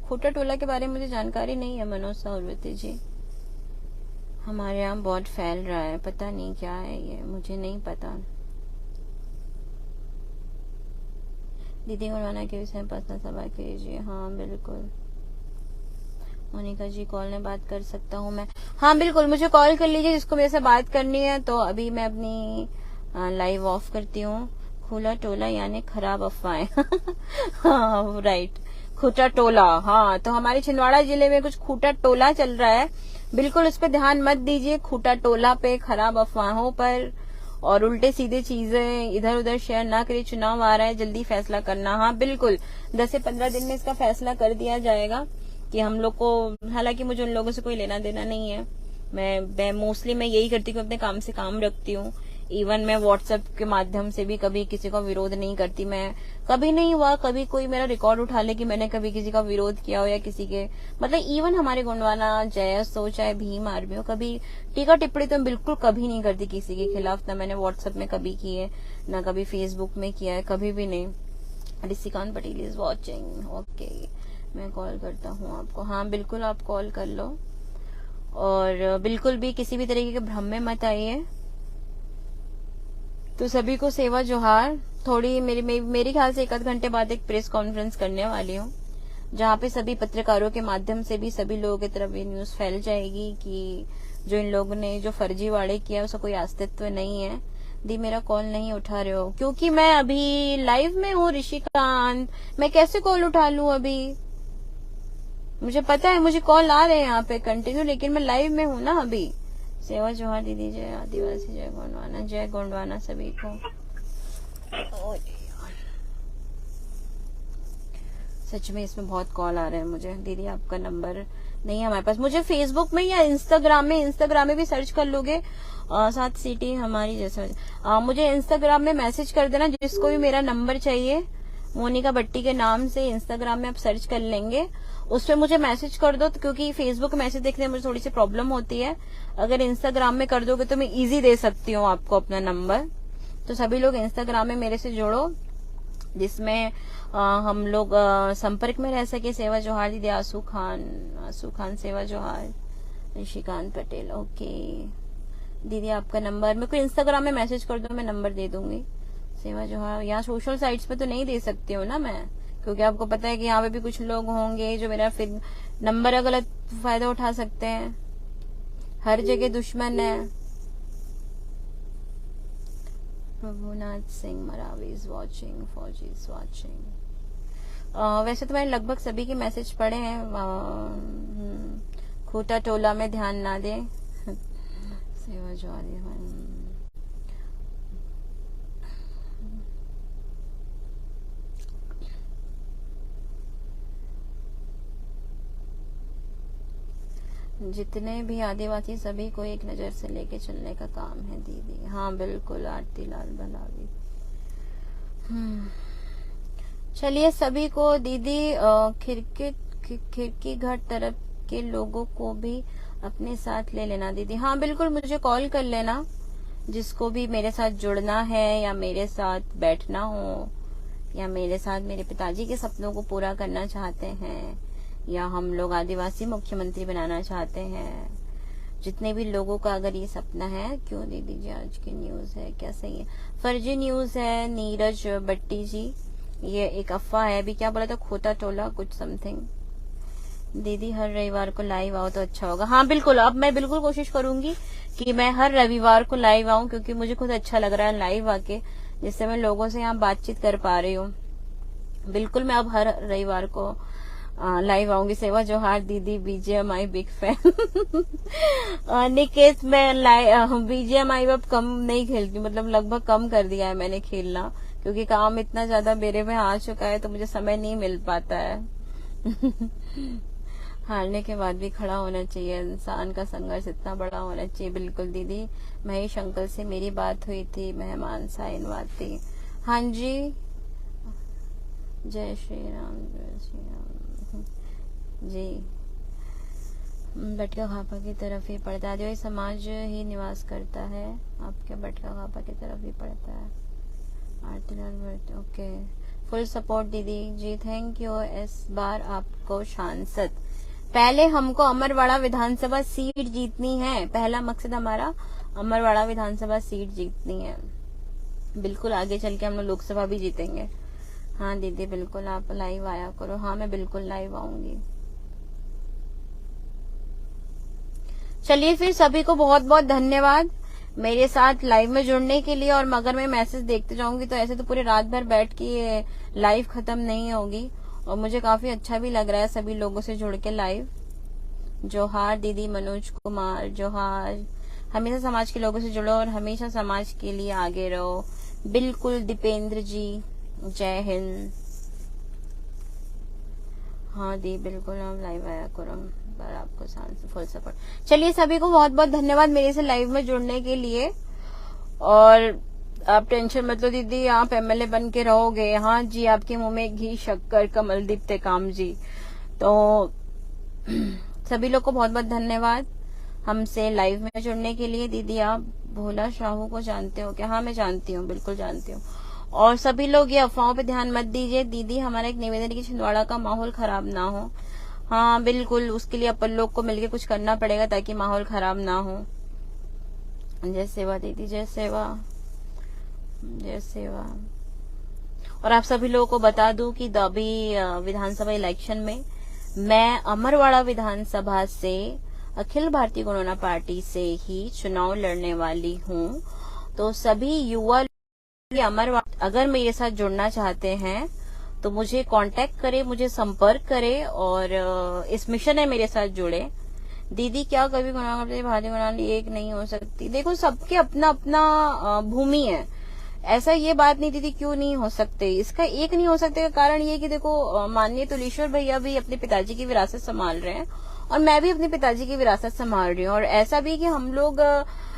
खोटा टोला के बारे में मुझे जानकारी नहीं है मनोज साहुरवती जी। हमारे यहाँ बहुत फैल रहा है, पता नहीं क्या है ये, मुझे नहीं पता। दीदी गोंडवाना के विषय में पर्सनल सवाल कीजिए। हाँ बिल्कुल मोनिका जी, कॉल में बात कर सकता हूँ मैं? हाँ बिल्कुल, मुझे कॉल कर लीजिए जिसको मेरे से बात करनी है। तो अभी मैं अपनी लाइव ऑफ करती हूँ। खुला टोला यानी खराब अफवाहें। हाँ राइट, खूटा टोला। हाँ, तो हमारे छिंदवाड़ा जिले में कुछ खूटा टोला चल रहा है, बिल्कुल उस पर ध्यान मत दीजिए। खूटा टोला पे, खराब अफवाहों पर और उल्टे सीधे चीजें इधर उधर शेयर ना करिए। चुनाव आ रहा है, जल्दी फैसला करना। हाँ बिल्कुल, 10 से 15 दिन में इसका फैसला कर दिया जाएगा कि हम लोग को, हालांकि मुझे उन लोगों से कोई लेना देना नहीं है। मैं मोस्टली मैं यही करती हूँ, अपने काम से काम रखती हूँ। इवन मैं व्हाट्सएप के माध्यम से भी कभी किसी का विरोध नहीं करती। मैं कभी नहीं हुआ कभी कोई मेरा रिकॉर्ड उठा ले कि मैंने कभी किसी का विरोध किया हो या किसी के मतलब इवन हमारे गोंडवाना जयस हो चाहे भीम आर्मी हो, कभी टीका टिप्पणी तो बिल्कुल कभी नहीं करती किसी के खिलाफ। ना मैंने व्हाट्सएप में कभी की है, ना कभी फेसबुक में किया है, कभी भी नहीं। Rishikant Patel is watching. Okay, मैं कॉल करता हूँ आपको। हाँ बिल्कुल, आप कॉल कर लो और बिल्कुल भी किसी भी तरीके के भ्रम में मत आइए। तो सभी को सेवा जोहार। थोड़ी मेरे ख्याल से 1 आध घंटे बाद एक प्रेस कॉन्फ्रेंस करने वाली हूँ, जहाँ पे सभी पत्रकारों के माध्यम से भी सभी लोगों की तरफ ये न्यूज फैल जाएगी कि जो इन लोगों ने जो फर्जीवाड़े किया उसका कोई अस्तित्व नहीं है। दी मेरा कॉल नहीं उठा रहे हो क्योंकि मैं अभी लाइव में हूँ ऋषिकांत, मैं कैसे कॉल उठा लूं अभी? मुझे पता है मुझे कॉल आ रहे हैं यहाँ पे कंटिन्यू, लेकिन मैं लाइव में हूँ ना अभी। सेवा जोहार दीदी, जय आदिवासी, जय गोंडवाना, जय गोंडवाना सभी को। सच में इसमें बहुत कॉल आ रहे हैं मुझे। दीदी आपका नंबर नहीं है हमारे पास। मुझे फेसबुक में या इंस्टाग्राम में भी सर्च कर लोगे, साथ सिटी हमारी जैसे मुझे इंस्टाग्राम में मैसेज कर देना। जिसको भी मेरा नंबर चाहिए मोनिका भट्टी के नाम से इंस्टाग्राम में आप सर्च कर लेंगे, उस पर मुझे मैसेज कर दो। तो क्योंकि फेसबुक मैसेज देखने में मुझे थोड़ी सी प्रॉब्लम होती है, अगर इंस्टाग्राम में कर दोगे तो मैं इजी दे सकती हूँ आपको अपना नंबर। तो सभी लोग इंस्टाग्राम में मेरे से जुड़ो, जिसमें हम लोग संपर्क में रह सके। सेवा जोहार दीदी, आसू खान सेवा जोहार, ऋषिकांत पटेल। ओके दीदी आपका नंबर मेरे को इंस्टाग्राम में मैसेज कर दो, मैं नंबर दे दूंगी। सेवा जोहार यहाँ सोशल साइट्स पे तो नहीं दे सकती हूँ ना मैं, क्योंकि आपको पता है कि यहाँ पे भी कुछ लोग होंगे जो मेरा फिर नंबर का गलत फायदा उठा सकते हैं। हर जगह दुश्मन है। प्रभुनाथ सिंह मरावी इज वॉचिंग, फौजी इज वॉचिंग। वैसे तो मैंने लगभग सभी के मैसेज पढ़े हैं। खूटा टोला में ध्यान ना दे। सेवा जोहार। जितने भी आदिवासी सभी को एक नजर से लेके चलने का काम है दीदी। हाँ बिल्कुल, आरती लाल भलावी। चलिए सभी को दीदी खिड़की घर तरफ के लोगों को भी अपने साथ ले लेना दीदी। हाँ बिल्कुल, मुझे कॉल कर लेना जिसको भी मेरे साथ जुड़ना है या मेरे साथ बैठना हो या मेरे साथ मेरे पिताजी के सपनों को पूरा करना चाहते हैं या हम लोग आदिवासी मुख्यमंत्री बनाना चाहते हैं। जितने भी लोगों का अगर ये सपना है, क्यों दीदी जी आज की न्यूज है क्या सही है? फर्जी न्यूज है नीरज भट्टी जी, ये एक अफवाह है। अभी क्या बोला था, खोता टोला कुछ समथिंग। दीदी हर रविवार को लाइव आओ तो अच्छा होगा। हाँ बिल्कुल, अब मैं बिल्कुल कोशिश करूंगी कि मैं हर रविवार को लाइव आऊं, क्योंकि मुझे खुद अच्छा लग रहा है लाइव आके, जिससे मैं लोगों से यहाँ बातचीत कर पा रही हूँ। बिल्कुल मैं अब हर रविवार को लाइव आऊंगी। सेवा जोहार दीदी, बीजेएमआई बिग फैन। निकेत मैं बीजेएमआई अब कम नहीं खेलती, मतलब लगभग कम कर दिया है मैंने खेलना, क्योंकि काम इतना ज्यादा मेरे में आ चुका है तो मुझे समय नहीं मिल पाता है। हारने के बाद भी खड़ा होना चाहिए, इंसान का संघर्ष इतना बड़ा होना चाहिए। बिल्कुल दीदी, महेश अंकल से मेरी बात हुई थी, मेहमान साइन वाती। हाँ जी, जय श्री राम, जय श्री राम जी। बटका खापा की तरफ ही पड़ता है, आदिवासी समाज ही निवास करता है, आपके बटका खापा की तरफ ही पड़ता है। आरती लाल भट्ट, ओके, फुल सपोर्ट दीदी जी, थैंक यू। इस बार आपको सांसद, पहले हमको अमरवाड़ा विधानसभा सीट जीतनी है, पहला मकसद हमारा अमरवाड़ा विधानसभा सीट जीतनी है। बिल्कुल आगे चल के हम लोग लोकसभा भी जीतेंगे। हाँ दीदी बिल्कुल, आप लाइव आया करो। हाँ मैं बिल्कुल लाइव आऊंगी। चलिए फिर सभी को बहुत बहुत धन्यवाद मेरे साथ लाइव में जुड़ने के लिए। और अगर मैं मैसेज देखते जाऊंगी तो ऐसे तो पूरे रात भर बैठ के लाइव खत्म नहीं होगी, और मुझे काफी अच्छा भी लग रहा है सभी लोगों से जुड़ के लाइव। जोहार दीदी, मनोज कुमार जोहार। हमेशा समाज के लोगों से जुड़ो और हमेशा समाज के लिए आगे रहो। बिल्कुल दीपेंद्र जी, जय हिंद। हाँ दी बिल्कुल, हम लाइव आया करो पर आपको फुल सपोर्ट। चलिए सभी को बहुत बहुत धन्यवाद मेरे से लाइव में जुड़ने के लिए। और आप टेंशन मत लो दीदी, आप एमएलए बन के रहोगे। हाँ जी, आपके मुंह में घी शक्कर कमलदीप टेकाम जी। तो सभी लोग को बहुत बहुत धन्यवाद हमसे लाइव में जुड़ने के लिए। दीदी आप भोला शाहू को जानते हो क्या? हाँ मैं जानती हूँ, बिल्कुल जानती हूँ। और सभी लोग ये अफवाहों पे ध्यान मत दीजिए। दीदी हमारा एक निवेदन है कि छिंदवाड़ा का माहौल खराब ना हो। हाँ बिल्कुल, उसके लिए अपन लोग को मिलके कुछ करना पड़ेगा ताकि माहौल खराब ना हो। जय सेवा दीदी, जय सेवा, जय सेवा। और आप सभी लोगों को बता दूं कि अभी विधानसभा इलेक्शन में मैं अमरवाड़ा विधानसभा से अखिल भारतीय गणना पार्टी से ही चुनाव लड़ने वाली हूँ। तो सभी युवा अमरवाड़ा अगर मेरे साथ जुड़ना चाहते हैं तो मुझे कांटेक्ट करे, मुझे संपर्क करे और इस मिशन में मेरे साथ जुड़े। दीदी क्या कभी भारतीय गणना एक नहीं हो सकती? देखो सबके अपना अपना भूमि है, ऐसा ये बात नहीं दीदी क्यों नहीं हो सकते। इसका एक नहीं हो सकते का कारण ये कि देखो माननीय तुलेश्वर भैया भी अपने पिताजी की विरासत संभाल रहे हैं और मैं भी अपने पिताजी की विरासत संभाल रही हूँ। और ऐसा भी कि हम लोग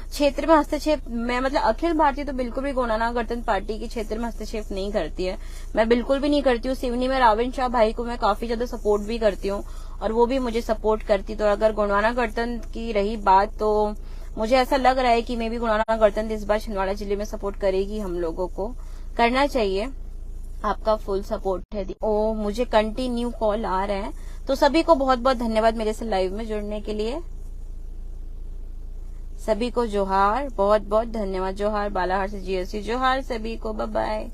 क्षेत्र में हस्तक्षेप, मैं मतलब अखिल भारतीय तो बिल्कुल भी गणना गणतंत्र पार्टी के क्षेत्र में हस्तक्षेप नहीं करती है, मैं बिल्कुल भी नहीं करती हूँ। सिवनी में रावण शाह भाई को मैं काफी ज्यादा सपोर्ट भी करती हूँ और वो भी मुझे सपोर्ट करती। तो अगर गणना गणतंत्र की रही बात तो मुझे ऐसा लग रहा है कि मे भी गणना गणतंत्र इस बार छिंदवाड़ा जिले में सपोर्ट करेगी, हम लोगों को करना चाहिए। आपका फुल सपोर्ट है। ओ मुझे कंटिन्यू कॉल आ रहे हैं, तो सभी को बहुत बहुत धन्यवाद मेरे से लाइव में जुड़ने के लिए। सभी को जोहार, बहुत बहुत धन्यवाद। जोहार बालाहार से जीएससी, जोहार सभी को, बाय बाय।